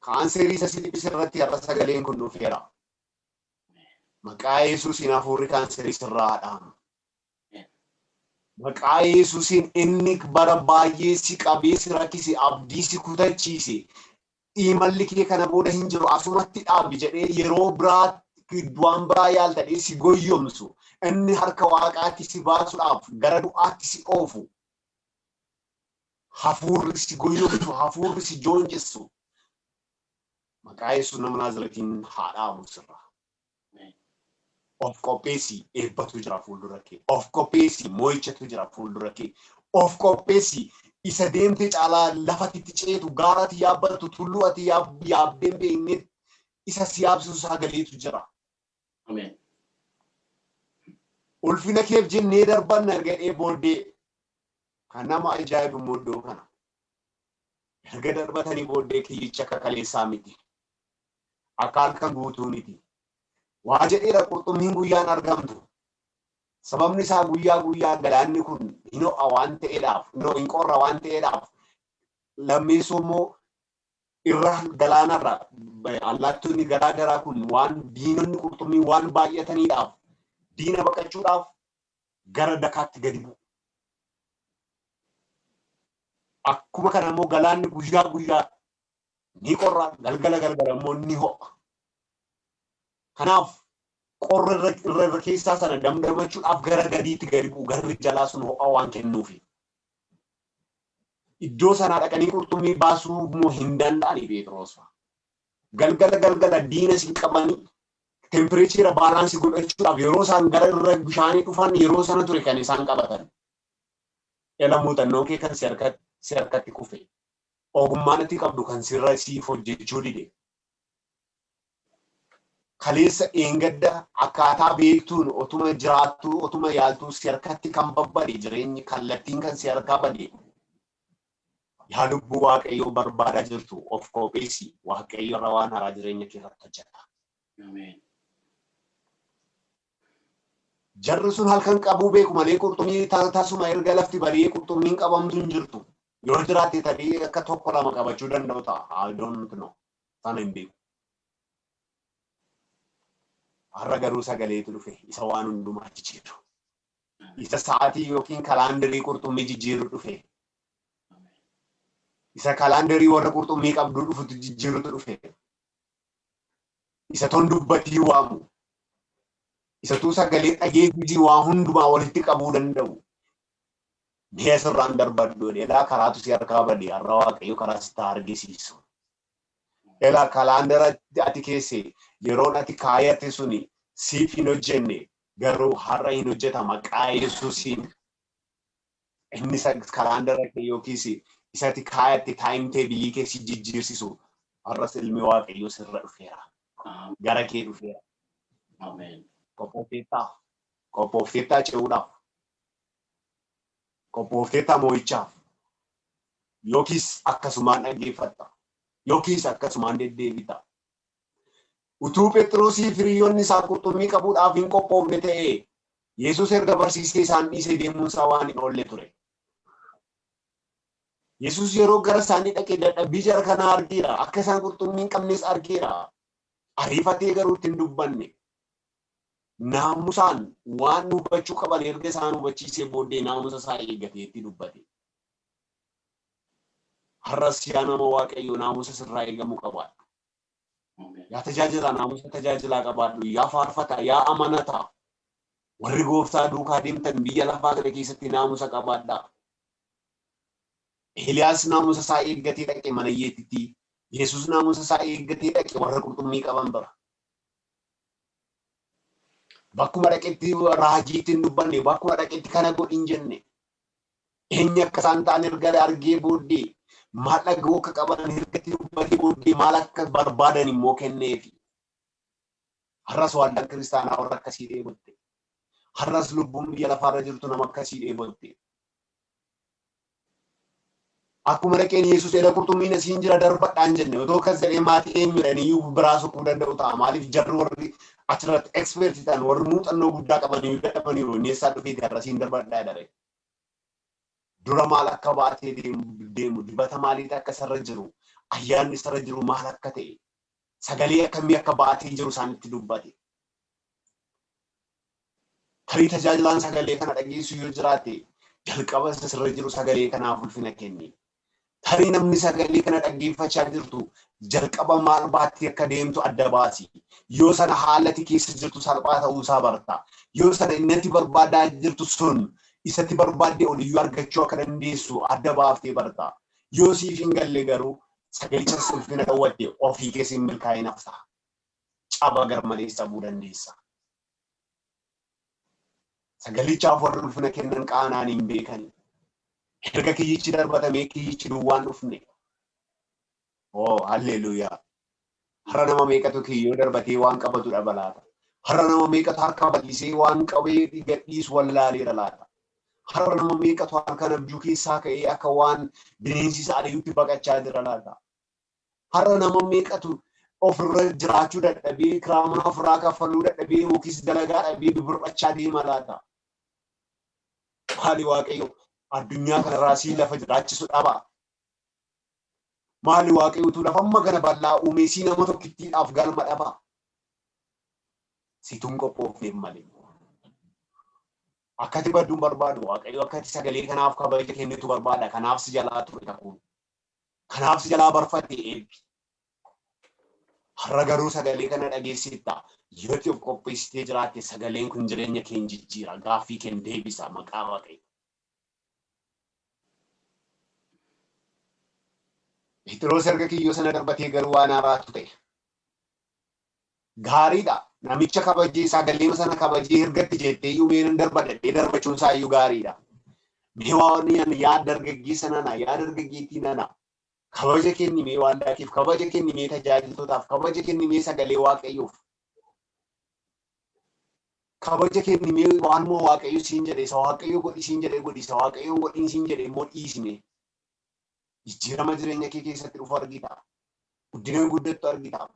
Kaanserii isa si dhiphise irratti har'a sagaleen kun dhufeera. Maqaa Yesuusiin hafuurri kaanserii sirraa dhaama. Maqaa Yesuusiin inni bara baay'ee si qabee si rakkise abdii si kutachiise. Imalli kee kana booda hin jiru asumatti dhaabi jedhee yeroo biraatti du'aan biraa yaaltadhee si goyyomsu. Inni harka waaqaatti si baasuudhaaf gara du'aatti si oofu. Hafuurri si goyyomsu, hafuurri si joonjessu. Maqaa Yesuus nama Naazreetiin haa dhaamu sirraa. Of qopheessi eebbatu jira fuuldura kee. Of qopheessi moo'ichatu jira fuuldura kee. Of qopheessi isa deemtee caalaa lafatti ceetu gaaratti yaabbatu tulluu ati yaabbeen beekne isa si yaabsisu sagaleetu jira. Ameen. Ulfina keef jennee darbanna ergadhee booddee kan nama ajaa'ibu iddoo kana. Erga darbatanii booddee kiyyicha akka kaleessaa miti. Akka halkan guutuu miti. Waa jedheera qurxummiin guyyaan argamtu. Sababni isaa guyyaa galaanni kun hin ho'a waan ta'eedhaaf, hin qorra waan ta'eedhaaf, lammeessoo immoo irra galaanarra allaattonni garaa garaa kun waan diinonni qurxummii waan baay'ataniidhaaf, diina baqachuudhaaf gara dakaatti gadi bu'u. Akkuma kana immoo galaanni guyyaa ni qorra, galgala immoo ni ho'a. Kanaaf qorra irra keessaa sana damdamachuudhaaf gara gadiitti gadi bu'u garri jalaa sun ho'a waan kennuufi. Iddoo sanaa dhaqanii qurxummii baasuu immoo hin danda'ani Phexros. Galgala diina isin qabanii tempereechira baalaansii godhachuudhaaf yeroo isaan gara irra bishaanii dhufan yeroo sana ture kan isaan qabatan. Ela muuxannoo kee kan si harkatti kufe. Ogummaan ati qabdu kan sirra siif hojjechuu dide. Kaleessa eengadda akkaataa beektuun otuma jiraattuu otuma yaaltuu si harkatti kan babbade jireenyi kallattiin kan si harkaa bade. Yaa lubbuu Waaqayyoo barbaadaa jirtu of qopheessi Waaqayyo irra waan haaraa jireenya kee irratti hojjeta. Ameen. Jarri sun halkan qabuu beeku malee qurxummii tasuma erga lafti bari'ee qurxummiin qabamtu hin jirtu. Yoo jiraatte tabii akka tokko lama qabachuu danda'u ta'a. I don't know. Sana hin beeku. Har'a garuu sagaleetu dhufe isa waan hundumaa jijjiiru. Isa sa'aatii yookiin kalaandarii qurxummii jijjiiru dhufe. Isa kalaandarii warra qurxummii qabdu dhufutu jijjiirutu dhufe. Isa ton dubbatii waamu. Isa tuu sagalee dhageessisii waa hundumaa walitti qabuu danda'u. Mee asirraan darbadhu dheedaa karaatu si harkaa bade har'a Waaqayyo karaa si argisiisu. Ela kalaandara ati keesse yeroon ati kaayate suni siif hin hojjenne garuu har'a hin hojjeta maqaa Yesuusiin. Inni kalaandara kee yookiis isa ati kaayate taayim teebilii kee si jijjiirsisu har'as ilmi Waaqayyo sirra dhufeera. Gara kee dhufeera. Ameen. Qophoofteettaa ce'uudhaaf. Qophoofteettaa moo'ichaaf. Yookiis akkasumaan dhaggeeffatta. Yookiis akkasumaan deddeebita. Utuu Phexrosii firiyoonni isaa qurxummii qabuudhaaf hin qophoofne ta'ee Yesuus erga barsiisee isaan dhiisee deemuun isaa waan hin oolle ture. Yesuus yeroo gara isaanii dhaqee dadhabbii jara kanaa argeera. Akka isaan qurxummii hin qabnes argeera. Ariifatee garuu ittiin dubbanne. Naamusaan waan hubachuu qaban erga isaan hubachiisee booddee naamusa isaa eeggatee itti dubbate. Har'as yaa nama Waaqayyo naamusa sirraa eegamuu qabaadhu. Yaa tajaajilaa naamusa tajaajilaa qabaadhu. Yaa faarfataa, yaa amanataa. Warri gooftaa duukaa deemtan biyya lafaa kana keessatti naamusa qabaadhaa. Eeliyaas naamusa isaa eeggatee dhaqe mana Yeetitti. Yesuus naamusa isaa eeggatee dhaqe warra qurxummii qaban bira. Bakkuma dhaqetti raajiitti hin dubbanne, bakkuma dhaqetti kana godhin jenne. Eenyu akka isaan ta'an erga argee booddee maal dhaga'uu akka qaban hirkatti dubbatee booddee maal akka barbaadan immoo kenneefi. Har'as waldaan kiristaanaa warra akkasii dheebotte. Har'as lubbuun biyya lafaarra jirtu nama akkasii dheebotte. Akkuma dhaqeen Yesuus edda qurxummiin asiin jira darbadhaan jenne otoo akkas jedhee maatii eenyudhaan iyyuu biraa soquu danda'u ta'a. Maaliif jarri warri achirratti ekspertii ta'an warri muuxannoo guddaa qabanii dadhabaniiru inni eessaa dhufeeti har'asiin darbadhaa jedhare. Dura maal akka baatee deemu dibata maaliiti akka sarra jiru ayyaanni sarra jiru maal akka ta'e sagalee akkamii akka baatee jiru isaanitti dubbate. Tarii tajaajilaan sagalee kana dhageessu yoo jiraate jalqaba sirra jiru sagalee kanaaf ulfina kenni. Tarii namni sagalee kana dhaggeeffachaa jirtu jalqaba maal baatee akka deemtu adda baasi. Yoo sana haalati keessa jirtu salphaa ta'uusaa barta. Yoo sana inni barbaadaa jirtu sun isatti barbaadde oliyyuu argachuu akka dandeessu adda baaftee barta. Yoo siif hin galle garuu sagalicha ulfina dhawwatte ofii keessa hin milkaa'inaaf ta'a. Caba garmaleessa bu'uu dandeessa. Sagalichaaf warri ulfina kennan qaanaan hin beekani. Erga kiyyichi darbatamee kiyyichi duwwaan dhufne. Oh, halleluuyaa. Har'a nama meeqatu kiyyoo darbatee waan qabatu dha balaata. Har'a nama meeqatu harka bal'isee waan qabee gadhiisu wallaaleera laata. Har'a nama meeqatu harka abjuu keessaa ka'ee akka waan bineensi isaa ari'utti baqachaa jira laata. Har'a nama meeqatu ofirra jiraachuu dadhabee kiraamuna ofirraa kaffaluu dadhabee yookiis dalagaa dhabee bibir'achaa deema laata. Maali Waaqayyo addunyaa kanarraa sii lafa jiraachisu dhaba. Maali Waaqayyotu lafa amma kana bal'aa uumee sii nama tokkittiidhaaf galma dhaba. Situn qophoofneef malee. Akkati badduun barbaadu Waaqayyo akkati sagalee kanaaf kabaja kennitu barbaada. Kanaaf si jalaa ture takuun. Kanaaf si jalaa barfatte eebbi. Har'a garuu sagalee kana dhageessitta. Yoo itti of qopheessitee jiraatte sagaleen kun jireenya kee jijjiira. Gaaffii kee deebisa maqaa Waaqayyo. Phexros erga kiyyoo sana darbatee garuu waan haaraatu ta'e. Gaariidha. Namicha kabajee sagalee sana kabajee ergatti jettee iyyuu meenan darbadhee darbachuun isaa iyyuu gaariidha. Mee waan yaa dargaggeessa nana yaa dargaggeettii nana kabaja kennimee waan daakiif kabaja kennimee tajaajiltootaaf kabaja kennimee sagalee Waaqayyoof. Kabaja kennimee waan moo Waaqayyo siin jedhe isa Waaqayyo godhi siin jedhe godhi isa Waaqayyo godhi siin jedhe immoo dhiisne. Jijjiirama jireenya kee keessatti dhufu argita. Guddina guddattu argita.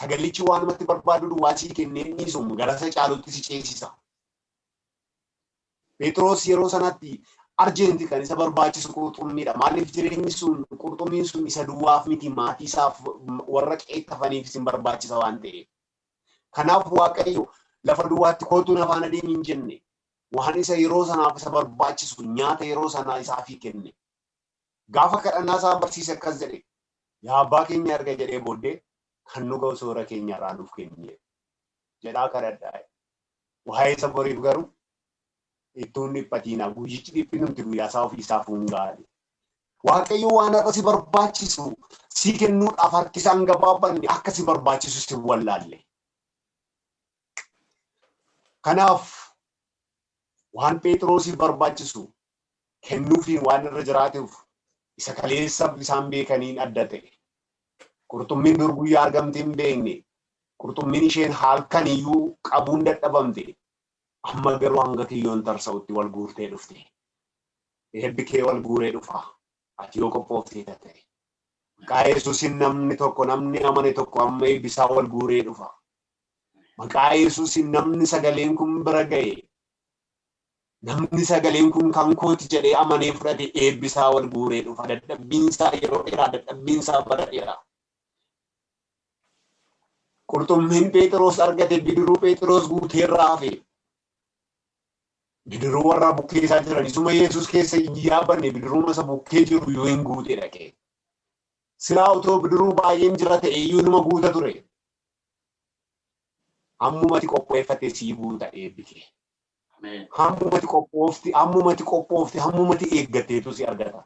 Sagalichi waan namatti barbaadu duwwaa sii kennee dhiisuun gara isa caalutti si ceesisa. Phexros yeroo sanatti arjeentii kan isa barbaachisu qurxummiidha. Maaliif jireenyi sun qurxummiin sun isa duwwaaf miti maatii isaaf warra qeettafaniif isin barbaachisa waan ta'eef. Kanaaf Waaqayyo lafa duwwaatti kootuun afaan adeemi hin jenne waan isa yeroo sanaaf isa barbaachisu nyaata yeroo sanaa isaafii kenne. Gaafa kadhannaa isaa barsiise akkas jedhe yaa abbaa keenya arga jedhee booddee kan nu ga'u soora keenya irraa nuuf kenne jedhaa kadhadhaa. Waa'ee isa boriif garuu ittuun dhiphatiina guyyichi dhiphinumti guyyaa isaa ofii isaaf hungaa'e. Waaqayyo waan akka si barbaachisu si kennuudhaaf harki isaan gabaabanne akka si barbaachisu si wallaalle. Kanaaf waan Phexrosiif barbaachisu kennuufiin waan irra jiraateef isa kaleessa isaan beekaniin adda ta'e. Qurxummiin dur guyyaa argamte hin beekne. Qurxummiin isheen halkan iyyuu qabuun dadhabamte. Amma garuu hanga kiyyoon tarsa'utti wal guurtee dhufte. Eebbi kee wal guuree dhufa. Ati yoo qophooftee ta'e. Maqaa Yesuusin namni tokko namni amane tokko amma eebbisaa wal guuree dhufa. Maqaa Yesuusin namni sagaleen kun bira ga'e. Namni sagaleen kun kan kooti jedhee amanee fudhate eebbisaa wal guuree dhufa. Dadhabbiinsaa yeroo dheeraa dadhabbiinsaa bara dheeraa. Qurxummiin Phexros argate bidiruu Phexros guuteerraa hafe. Bidiruu warra bukkee isaa jiran isuma Yesuus keessa yaabanne bidiruu masa bukkee jiru yoo hin guute dhaqee. Silaa otoo bidiruu baay'een jira ta'e iyyuu numa guuta ture. Ammumati qopheeffate sii guuta eebbi kee. Hammumati qophoofti, hammumati eeggatteetu si argata.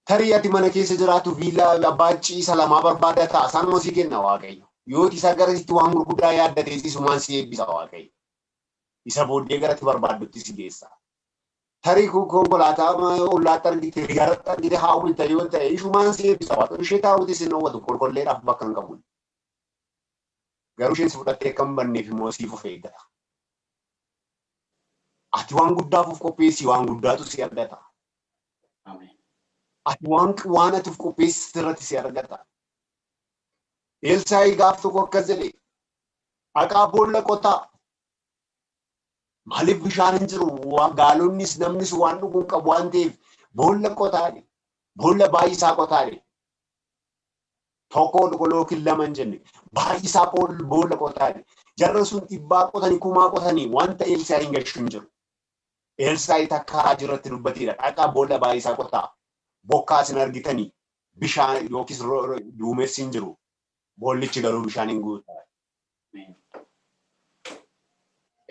Tarii ati mana keessa jiraatu viillaa baachii isa lamaa barbaada ta'a. Sanuma si kenna Waaqayyo. Yoo isa garasitti waan gurguddaa yaaddatee isumaan si eebbisa Waaqayyo. Isa booddee garatti barbaaddutti si geessa. tarii konkolaataa ollaatti argite garatti argite haawwilta yoo ta'e ishumaan si eebbisa waaqayyo ishee taa'uuti sin hawwatu qulqulleedhaaf bakka hin qabu. Garuu isheen si fudhattee akka hin banneef immoo siif of eeggata. Ati waan guddaaf qopheessi waan guddaatu si argata. Ati waan ati qopheessi irratti si argata. Elsaayi gaaf tokko akkas jedhe haqaa boolla qotaa. Maaliif bishaan hin jiru gaalonnis namnis waan dhuguun qabu waan ta'eef boolla qotaadhe. Boolla baay'isaa qotaadhe. Tokko yookiin lama hin jenne baay'isaa boolla qotaadhe. Jarra sun dhibbaa qotanii kumaa qotanii wanta Elsaayi hin galchu hin jiru. Elsaayi takka karaa jirratti dubbateedha. Dhaqaa boolla baay'isaa qotaa. Bokkaas hin argitanii bishaan yookiis duumessi hin jiru. Boollichi garuu bishaan hin guutaa.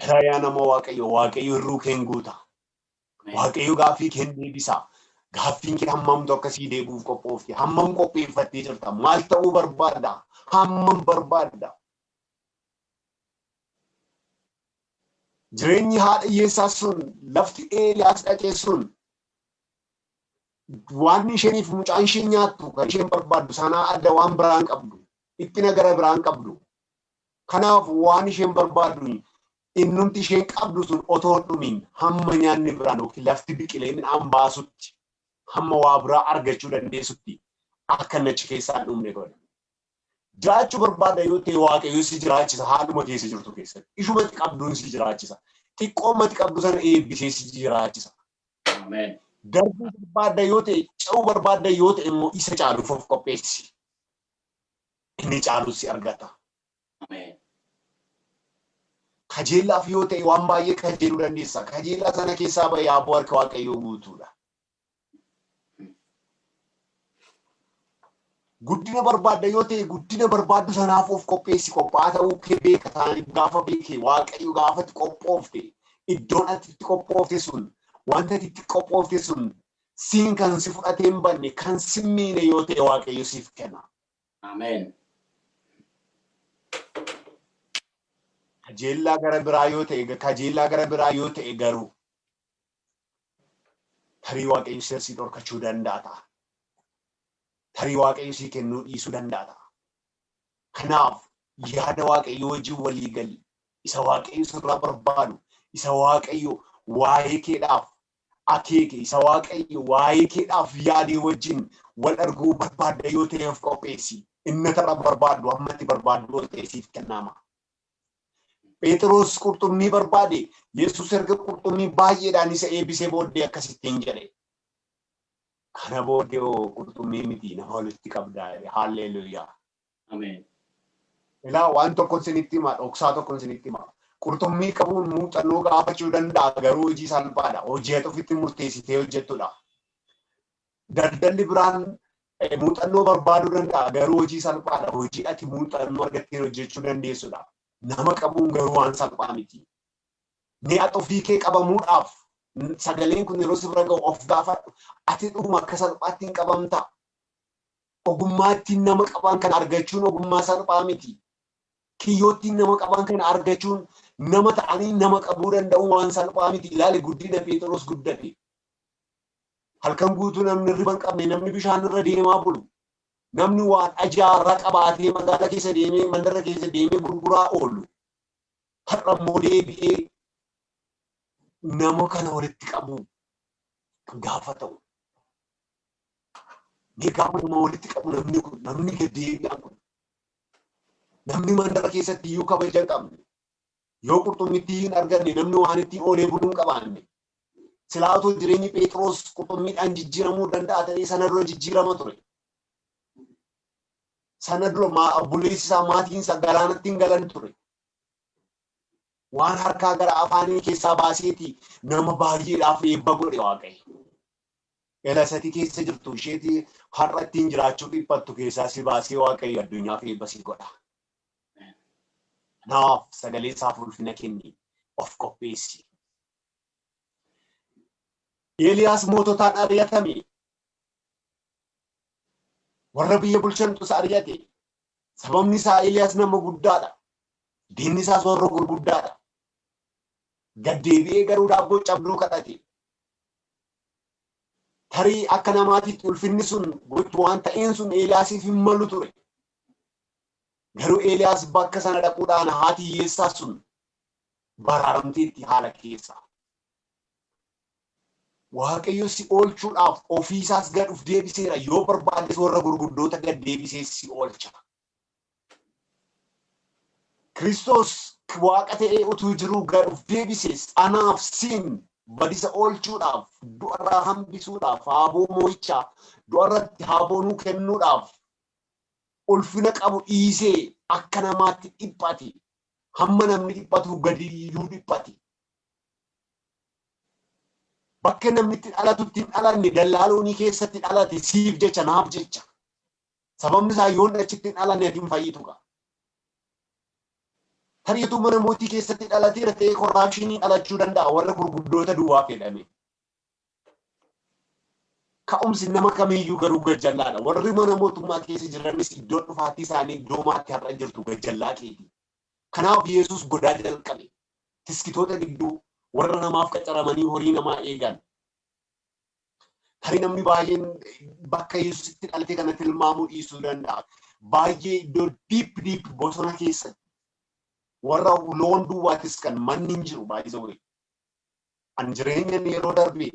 Raayyaa nama waaqayyo irruu keen guuta. Waaqayyo gaaffii keen deebisa. Gaaffiin kee hammamtu akkasii deebuuf qophoofte. Hammam qopheeffattee jirta. Maal ta'uu barbaadda? Hammam barbaadda? Jireenyi haadha hiyyeessaa sun lafti Eeliyaas dhaqee sun waan isheniif mucaan ishee nyaattu kan isheen barbaaddu sanaa adda waan biraan qabdu. Dhiphina gara biraan qabdu. Kanaaf waan isheen barbaaddu innumti isheen qabdu sun otoo dhumin hamma nyaanni biraan yookiin lafti biqilee midhaan baasutti hamma waa biraa argachuu dandeessutti akka nachi keessaa dhumne godha. Jiraachuu barbaada yoo ta'e waaqayyo si jiraachisa haaluma keessa jirtu keessatti. Ishumatti qabduun si jiraachisa. Xiqqoommatti qabdu sana eebbisee si jiraachisa. Ameen. Darbuu barbaada yoo ta'e ce'uu barbaada yoo ta'e immoo isa caaluuf of qopheessi. Inni caalus si argata. Ameen. Kajeellaaf yoo ta'e waan baay'ee kajeeluu dandeessa. Kajeellaa sana keessaa bahee aboo harka waaqayyoo guutuudha. Guddina barbaadda yoo ta'e guddina barbaaddu sanaaf of qopheessi. Qophaa ta'uu kee beeka taaniif gaafa beekee waaqayyo gaafatti qophoofte iddoon ati itti qophoofte sun wanta ati itti qophoofte sun siin kan si fudhatee hin banne kan si miine yoo ta'e waaqayyo siif kenna. Ameen. Kajeellaa gara biraa yoo ta'e garuu tarii waaqayyo si dhorkachuu danda'a ta'a. Tarii waaqayyo si kennuu dhiisuu danda'a ta'a. Kanaaf yaada waaqayyo wajjin walii gali. Isa waaqayyo sirraa barbaadu. Isa waaqayyo waa'ee keedhaaf akeeke. Isa waaqayyo waa'ee keedhaaf yaadee wajjin wal arguu barbaadda yoo ta'e of qopheessi. Inni tarra barbaadu ammatti barbaadu yoo ta'e siif kennama. Phexros qurxummii barbaade Yesuus erga qurxummii baay'eedhaan isa eebbisee booddee akkasittiin jedhe. Kana booddee qurxummii miti nama walitti qabdaa. Haalleluuyaa. Ameen. Ilaa waan tokko isinitti hima, dhoksaa tokko isinitti hima. Qurxummii qabuun muuxannoo gaafachuu danda'a garuu hojii salphaadha. Hojii ati ofitti murteessitee hojjettudha. Daldalli biraan muuxannoo barbaaduu danda'a garuu hojii salphaadha. Hojii ati muuxannoo argattee hojjechuu dandeessudha. Nama qabuun garuu waan salphaa miti. Ni ati ofii kee qabamuudhaaf sagaleen kun yeroo sirra ga'u of gaafadhu. Ati dhuguma akka salphaatti hin qabamta. Ogummaa ittiin nama qaban kan argachuun ogummaa salphaa miti. Kiyyoottiin nama qaban kan argachuun nama ta'anii nama qabuu danda'u waan salphaa miti. Ilaali guddina Phexros guddate. Halkan guutuu namni riba hin qabne namni bishaan irra deemaa bulu. Namni waan ajaa'aa qabaatee magaalaa keessa deemee mandara keessa deemee gurguraa oolu. Har'a immoo deebi'ee nama kana walitti qabu gaafa ta'u. Ni gaafa nama walitti qabu namni kun namni gaddeebi'an kun. Namni mandara keessatti iyyuu kabaja hin qabne. Yoo qurxummiitti hin arganne namni waan ittiin oolee buluu hin qabaanne. Silaatoo jireenyi Phexros qurxummiidhaan jijjiiramuu danda'a ta'ee sana dura jijjiirama ture. Sana dura obboleessi isaa maatiin isaa galaanatti hin galan ture. Waan harkaa gara afaanii keessaa baaseeti nama baay'eedhaaf eebba godhe waaqayyo. Elasati keessa jirtu isheeti har'a ittiin jiraachuu dhiphattu keessaa si baasee waaqayyo addunyaaf eebba si godha. Kanaaf sagalee isaaf ulfina kenni of qopheessi. Eeliyaas moototaan ari'atame. Warra biyya bulchantu isa ari'ate. Sababni isaa Eeliyaas nama guddaadha. Diinni isaas warra gurguddaadha. Gaddeebi'ee garuu daabboo cabduu kadhate. tarii akka namaatitti ulfinni sun gochuu waan ta'een sun Eeliyaasiif hin malu ture. Garuu Eeliyaas bakka sana dhaquudhaan haati hiyyeessaa sun baraaramteetti haala keessa. Waaqayyo si oolchuudhaaf ofiisaas gad of deebiseera. Yoo barbaades warra gurguddoota gad deebisee si oolcha. Kiristoos waaqa ta'ee utuu jiruu gad of deebisees anaaf siin badisa oolchuudhaaf, du'arraa hambisuudhaaf, haaboo moo'ichaa du'arratti haaboo nuu kennuudhaaf ulfina qabu dhiisee akka namaatti dhiphate. Hamma namni dhiphatu gadi iyyuu dhiphate. Bakka namni itti dhalatutti hin dhalanne dallaaloonii keessatti dhalate siif jecha naaf jecha. Sababni isaa yoon achitti hin dhalanne ati hin fayyitu qaba. Tariituu mana mootii keessatti dhalateera ta'ee korraapshinii dhalachuu danda'a warra gurguddoota duwwaa fedhame. Ka'umsi nama kamiiyyuu garuu gajjallaadha. Warri mana mootummaa keessa jiranis iddoon dhufaatii isaanii iddoo maatti har'a jirtu gajjallaa keeti. Kanaaf Yesuus godaa jalqabe. Tiskitoota gidduu warra namaaf qacaramanii horii namaa eegan. Tarii namni baay'een bakka Yesuusitti dhalate kana tilmaamuu dhiisuu danda'a. Baay'ee iddoo diip bosona keessatti warra loon duwwaatis kan manni hin jiru baay'isa wayii. An jireenyan yeroo darbe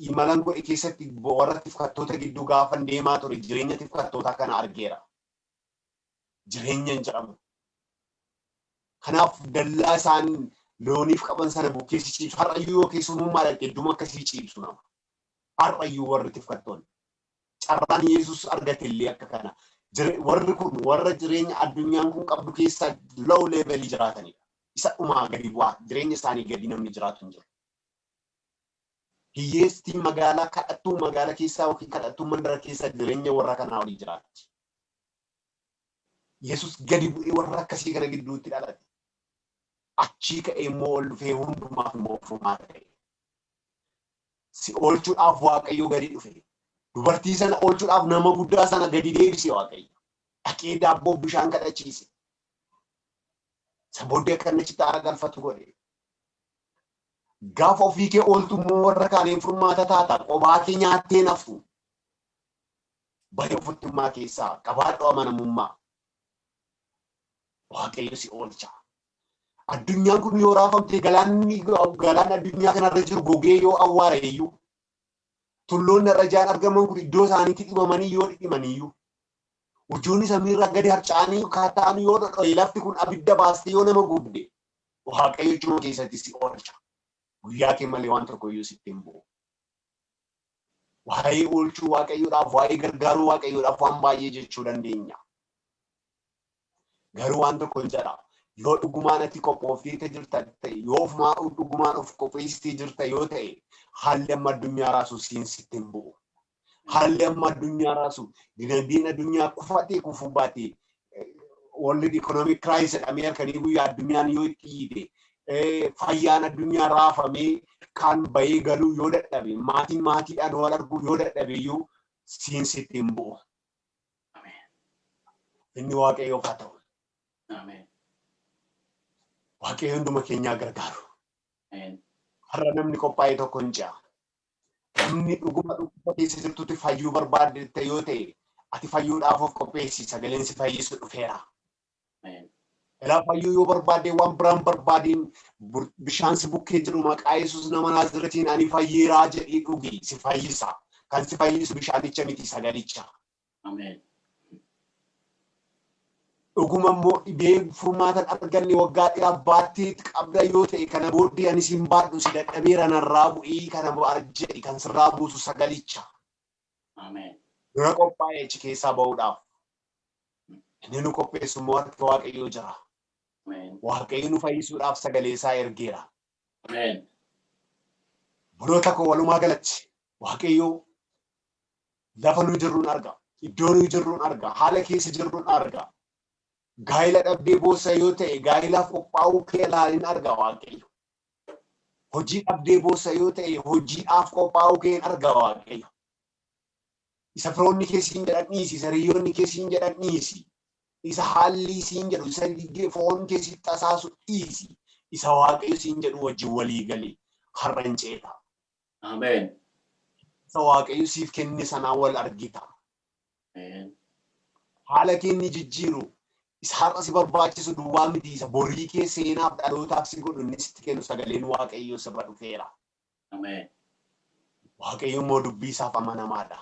imalan godhe keessatti warra tifkattoota gidduu gaafan deemaa ture jireenya tifkattootaa kana argeera. Jireenyan jedhamu. Kanaaf dallaa isaan looniif qaban sana bukkeessi ciibsu. Har'ayyuu yoo keessummaa dhaqee idduma akkasii ciibsu nama. Har'ayyuu warri tifkattoonni. Carraan Yesuus argate illee akka kana. Warri kun warra jireenya addunyaan kun qabdu keessaa low level jiraatanidha. Isa dhumaa gadi bu'aa jireenya isaanii gadi namni jiraatu hin jiru. Hiyyeestiin magaalaa kadhattuu magaalaa keessaa yookiin kadhattuu mandara keessa jireenya warra kanaa olii jiraatti. Yesuus gadi bu'ee warra akkasii kana gidduutti dhalate. Achii ka'ee immoo ol dhufee hundumaaf immoo furmaata ta'e. Si oolchuudhaaf Waaqayyo gadi dhufe. Dubartii sana oolchuudhaaf nama guddaa sana gadi deebise Waaqayyo. Dhaqee daabboo bishaan kadhachiise. Isa booddee akka inni achitti aara galfatu godhe. Gaafa ofii kee ooltu immoo warra kaaniin furmaata taata. Qobaa kee nyaattee naftu. Baay'ee ofittummaa keessaa qabaadhu amanamummaa. Waaqayyo si oolcha. Addunyaan kun yoo raafamte galaan addunyaa kanarra jiru gogee yoo awwaara iyyuu. Tulloonni rajaan argaman kun iddoo isaaniitti dhibamanii yoo dhidhimaniyyuu. Urjoonni samiirraa gadi harca'anii kaata'an yoo dhodho'e lafti kun abidda baastee yoo nama gubde. Waaqayyo cuma keessatti si oolcha. Guyyaa kee malee waan tokko iyyuu sitti hin bu'u. Waa'ee oolchuu Waaqayyoodhaaf, waa'ee gargaaruu Waaqayyoodhaaf waan baay'ee jechuu dandeenya. Garuu waan tokko hin jedha. Yoo dhugumaan ati qophooftee jirta ta'e, yoo ofumaa dhugumaan of qopheessitee jirta yoo ta'e, haalli amma addunyaa raasu siin sitti hin bu'u. Haalli amma addunyaa raasu dinagdeen addunyaa kufatee kufuu baate World Economic Crisis jedhamee harkanii guyyaa addunyaan yoo itti hiite fayyaan addunyaa raafamee kan bahee galuu yoo dadhabe maatiidhaan wal arguu yoo dadhabe iyyuu siin sitti hin bu'u. Inni Waaqayyoof haa ta'u. Waaqayyo hunduma keenyaa gargaaru. Har'a namni qophaa'e tokko hin ji'a. Namni dhuguma keessa jirtutti fayyuu barbaadde yoo ta'e ati fayyuudhaaf of qopheessi sagaleen si fayyisu dhufeera. Ilaa fayyuu yoo barbaadde waan biraan barbaadiin bishaan si bukkee jiru maqaa Yesuus nama Naazreetiin ani fayyeeraa jedhii dhugi si fayyisa. Kan si fayyisu bishaanicha miti sagalicha. Dhuguma immoo dhibee furmaatan arganne waggaa dheeraa baattee qabda yoo ta'e kana booddee ani siin baadhu si dadhabeera narraa bu'ii kana jedhi kan sirraa buusu sagalicha. Dura qophaa'ee achi keessaa ba'uudhaaf. Inni nu qopheessu immoo harka Waaqayyoo jira. Waaqayyo nu fayyisuudhaaf sagalee isaa ergeera. Buroota koo walumaa galatti Waaqayyoo lafa nu jirruun arga. Iddoo nu jirruun arga. Haala keessa jirruun arga. Gaa'ila dhabdee boossa yoo ta'e gaa'ilaaf qophaa'uu kee ilaalin arga Waaqayyo. Hojii dhabdee boossa yoo ta'e hojiidhaaf qophaa'uu kee arga Waaqayyo. Isa firoonni kee siin jedhan dhiisi, isa hiriyoonni kee siin jedhan dhiisi. Isa haalli siin jedhu, isa foon kee si tasaasu dhiisi. Isa Waaqayyo siin jedhu wajjin walii galee har'a hin ceeta. waaqayyo siif kenne sanaa wal argita. Haala keenya jijjiiru har'a si barbaachisu duwwaa miti isa borii kee seenaaf dhalootaaf si godhu inni sitti kennu sagaleen waaqayyo sirra dhufeera. Ameen. Waaqayyo immoo dubbii isaaf amanamaadha.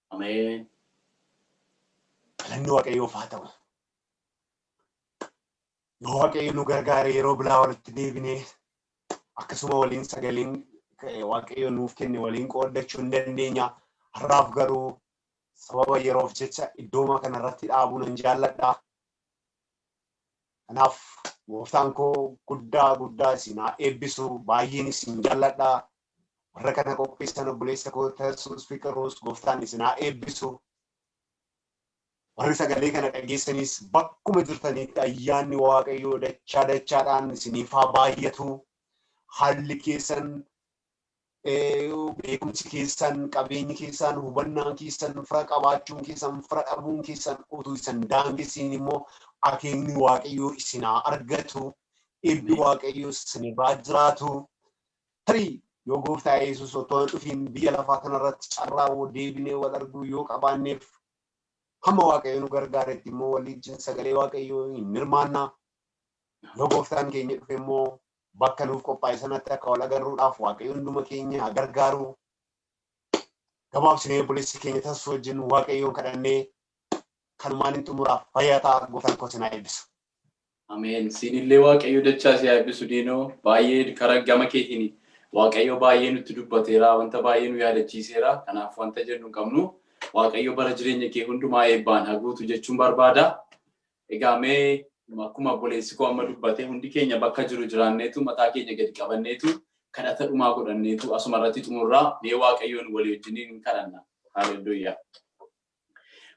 Ameen. Galanni waaqayyoof haa ta'u. Yoo waaqayyo nu gargaare yeroo bilaa walitti deebinee akkasuma waliin sagaleen waaqayyo nuuf kenne waliin qooddachuu hin dandeenya. Har'aaf garuu sababa yeroof jecha iddooma kanarratti dhaabuu nan jaalladha. Kanaaf gooftaan koo guddaa isin eebbisu baay'een isin jaalladha. Warra kana qopheessan obboleessa koo Tarsus Fiqiruus gooftaan isin eebbisu. Warri sagalee kana dhageessanis bakkuma jirtanitti ayyaanni waaqayyoo dachaadhaan isiniif haa baay'atu. Haalli keessan beekumsi keessan qabeenyi keessan hubannaan keessan fira qabaachuun keessan fira dhabuun keessan utuu isin daangessiin immoo akeekni waaqayyoo isin argatu. Eebbi waaqayyoo isinirraa jiraatu. Tarii yoo gooftaa Yesuus otoo hin dhufiin biyya lafaa kanarratti carraa deebinee wal arguu yoo qabaanneef hamma waaqayyo nu gargaaretti immoo waliin sagalee waaqayyoo hin hirmaanna. Yoo gooftaan keenya dhufe immoo bakka nuuf qophaa'e sanatti akka wal agarruudhaaf waaqayyo hunduma keenya gargaaru. Gabaabsinee obboleessi keenya Tarsus wajjin waaqayyoon kadhannee kanumaan hin xumuraaf fayyaa ta'a gooftaan koo isin eebbisu. Ameen. Siinillee waaqayyo dachaa si eebbisu diinoo baay'ee karaa gama keetiin waaqayyo baay'ee nutti dubbateera wanta baay'ee nu yaadachiiseera. Kanaaf wanta jennu qabnu waaqayyo bara jireenya kee hundumaa eebbaan haguutu jechuun barbaada. Egaa mee akkuma obboleessi koo amma dubbate hundi keenya bakka jiru jiraanneetu mataa keenya gadi qabanneetu kadhata dhumaa godhanneetu asuma irratti xumurraa mee waaqayyoon walii wajjiniin kadhanna. Haaleluyyaa.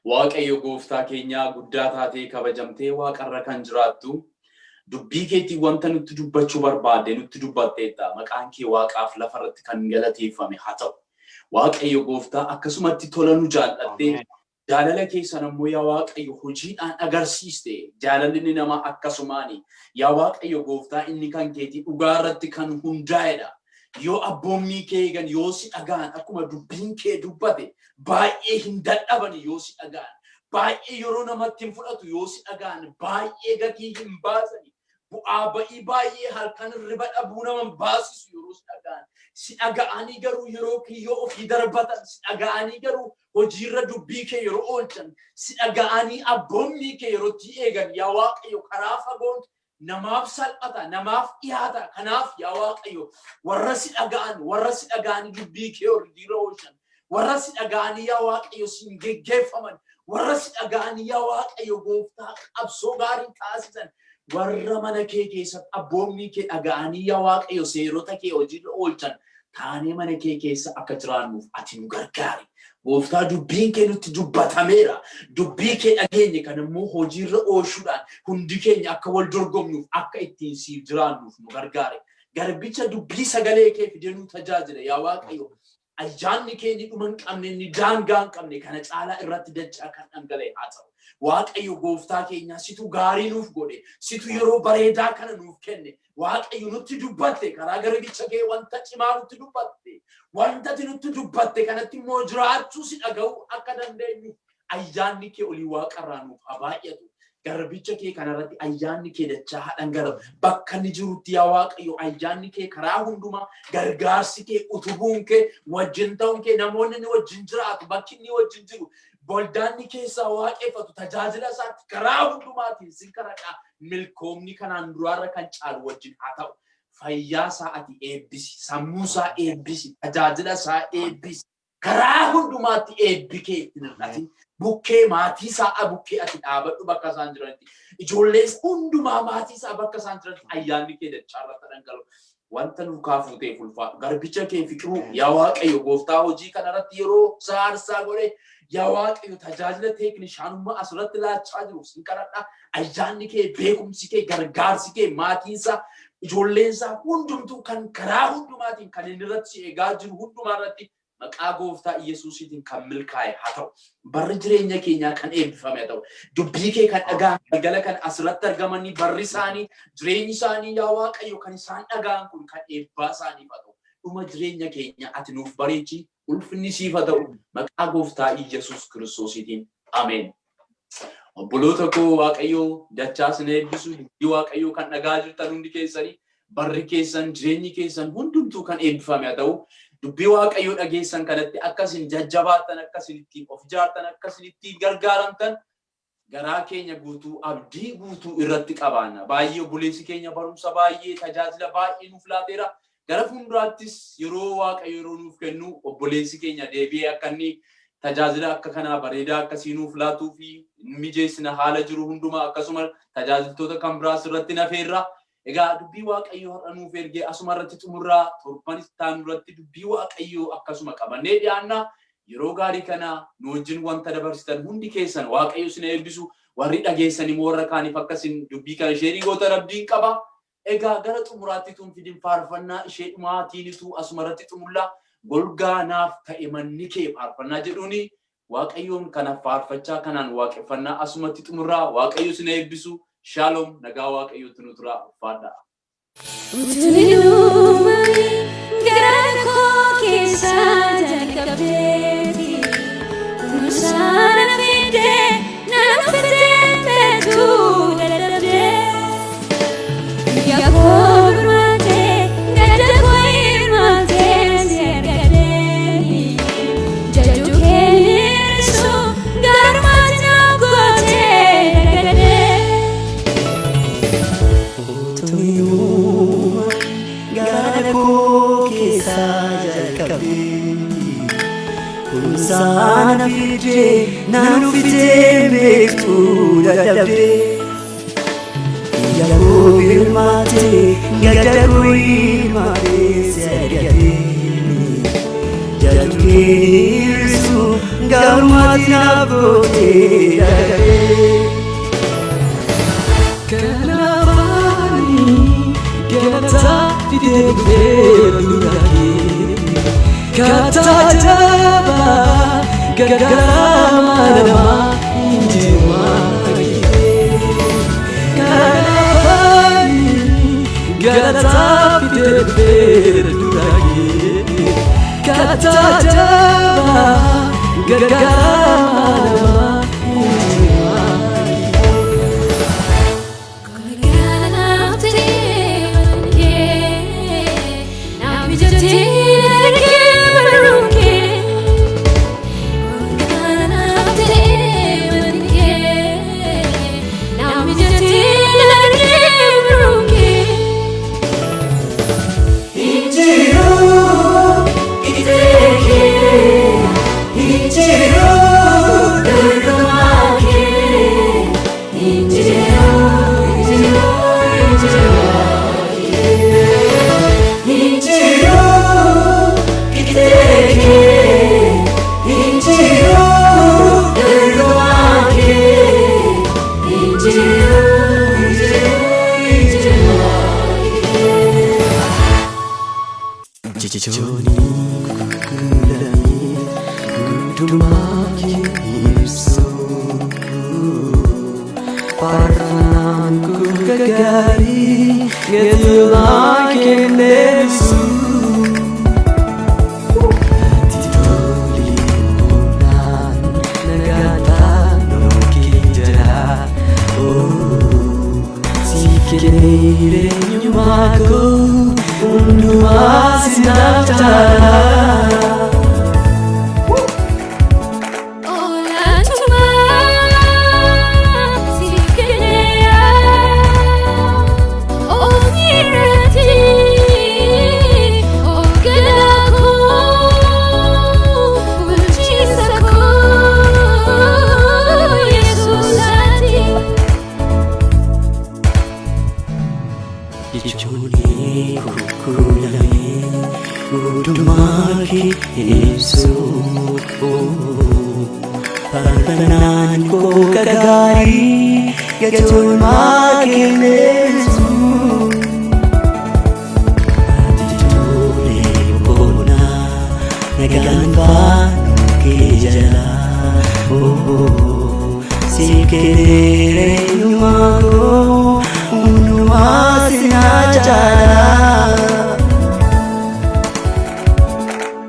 Waaqayyo gooftaa keenya guddaa taatee kabajamtee waaqarra kan jiraattu dubbii keetii wanta nutti dubbachuu barbaade nutti dubbatteetta. Maqaan kee waaqaaf lafarratti kan galateeffame haa ta'u. Waaqayyo gooftaa akkasumatti tola nu jaallattee jaalala keessan ammoo yaa waaqayyo hojiidhaan agarsiiste. Jaalalli namaa akkasumaani yaa waaqayyo gooftaa inni kan keetii dhugaa irratti kan hundaa'edha. Yoo abboommii kee eegan yoo si dhagaan akkuma dubbiin kee dubbate baay'ee hin dadhaban yoo si dhagaan baay'ee yeroo namatti hin fudhatu yoo si dhagaan baay'ee gatii hin baasani bu'aa ba'ii baay'ee halkan riba dhabuu nama baasisu yeroo si dhaga'anii garuu yeroo kiyyoo ofii darbatan si dhaga'anii garuu hojiirra dubbii kee yeroo oolchan si dhaga'anii abboommii kee yerootti eegan yaa waaqayyo karaa fagoon namaaf salphata namaaf dhiyaata kanaaf yaa waaqayyo warra si dhaga'anii dubbii kee hojiirra oolchan warra si dhaga'anii yaa waaqayyo siin geggeeffaman warra si dhaga'anii yaa waaqayyo gooftaa qabsoo gaarii taasisan warra mana kee keessatti abboommii kee dhaga'anii yaa waaqayyo seerota kee hojiirra oolchan taanee mana kee keessa akka jiraannuuf ati nu gargaari. Gooftaa dubbiin kee nutti dubbatameera. Dubbii kee dhageenye kan immoo hojiirra oolchuudhaan hundi keenya akka wal dorgomnuuf akka ittiin siif jiraannuuf nu gargaari. Garbicha dubbii sagalee kee fidee nu tajaajila yaa waaqayyo. Ayyaanni kee ni dhuma hin qabne ni daangaa hin qabne kana caalaa irratti dachaa kan dhangala'e haa ta'u. Waaqayyo gooftaa keenya situ gaarii nuuf godhe situ yeroo bareedaa kana nuuf kenne waaqayyo nutti dubbatte karaa garbicha kee wanta cimaa nutti dubbatte wanta nutti dubbatte kanatti immoo jiraachuu si dhaga'uu akka dandeenyu ayyaanni kee olii waaqarraa nuuf haa baay'atu. Garbicha kee kanarratti ayyaanni kee dachaa haa dhangala'u bakka inni jirutti yaa waaqayyo ayyaanni kee karaa hundumaa gargaarsi kee utubuun kee wajjin ta'uun kee namoonni ni wajjin jiraatu bakki inni wajjin jiru boldaanni keessaa waaqeffatu tajaajila isaatti karaa hundumaatiin si kadhadhaa milkoomni kanaan duraarra kan caalu wajjin haa ta'u. Fayyaa isaa ati eebbisi sammuu isaa eebbisi tajaajila isaa eebbisi karaa hundumaatti eebbi kee ittiin hir'atin bukkee maatii isaa bukkee ati dhaabadhu bakka isaan jiranitti ijoollees hundumaa maatii isaa bakka isaan jiranitti ayyaanni kee dachaarratti dhangala'u. Wanta nu kaafuu ta'e ulfaatu garbicha kee Fiqiruu yaa waaqayyo gooftaa hojii kanarratti yeroo saarsaa godhe yaa waaqayyo tajaajila teeknishaanummaa asirratti laachaa jiru sin kadhadhaa ayyaanni kee beekumsi kee gargaarsi kee maatiinsaa ijoolleensaa hundumtuu kan karaa hundumaatiin kan inni irratti eegaa jiru hundumaa irratti maqaa gooftaa Yesuusiitiin kan milkaa'e haa ta'u. Barri jireenya keenyaa kan eebbifame haa ta'u. Dubbii kee kan dhagaan galgala kan asirratti argamanii barri isaanii jireenyi isaanii yaa waaqayyo kan isaan dhagaan kun kan eebbaa isaaniif haa ta'u. Dhuma jireenya keenya ati nuuf bareechi ulfinni siif haa ta'u maqaa gooftaa Yesuus Kiristoosiitiin. Ameen. Obboloota koo Waaqayyoo dachaa isin eebbisu, dubbii Waaqayyoo kan dhagaa jirtan hundi keessanii, barri keessan, jireenyi keessan hundumtuu kan eebbifame haa ta'u. Dubbii Waaqayyoo dhageessan kanatti akka isin jajjabaattan, akka isin ittiin of ijaartan, akka isin ittiin gargaaramtan garaa keenya guutuu, abdii guutuu irratti qabaanna. Baay'ee obboleessi keenya barumsa baay'ee, tajaajila baay'ee nuuf laateera. Gara fuulduraattis yeroo Waaqayyo yeroo nuuf kennu obboleessi keenya deebi'ee akka inni tajaajila akka kanaa bareedaa akkasii nuuf laatuu fi mijeessina haala jiru hundumaa akkasuma tajaajiltoota kan biraas irratti nafeerra. Egaa dubbii Waaqayyoo har'a nuuf ergee asuma irratti xumurraa torbanis ta'an irratti dubbii Waaqayyoo akkasuma qabannee dhiyaanna. Yeroo gaarii kana nu wajjin wanta dabarsitan hundi keessan Waaqayyo isin eebbisu, warri dhageessan immoo warra kaaniif akkasin dubbii kana sheerii gootan abdiin qaba. Egaa gara xumuraatti tun fidin faarfannaa ishee dhumaatiinitu asuma irratti xumulla. Golgaa naaf ta'e manni kee faarfannaa jedhuuni Waaqayyoon kana faarfachaa kanaan waaqeffannaa asumatti xumurraa. Waaqayyo isin eebbisu. Shalom, nagaa Waaqayyootti nu turaa ulfaadhaa. Utunuumani gara koo keessa jalqabdeeti. Kunuunsaan fidee beektuu dadhabdee. Biyya koo birmaatee gadda koo hirmaatee si argadee. Jajjuu kee hir'isu garmaatti naaf gootee dagadee. Garako keessa jalqabdeeti. Kunuunsaan fidee naannoo fidee beektuu dadhabdee. Biyya koo birmaatee gadda koo hirmaatee si argadee. Jajjuu kee hir'isu garmaatti naaf gootee dagadee. Galata fidee duraalee kata jaba gargaarama namaa injimaagee kanaafani galata fidee duraalee kata jaba gargaarama namaa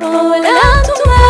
Ola tuma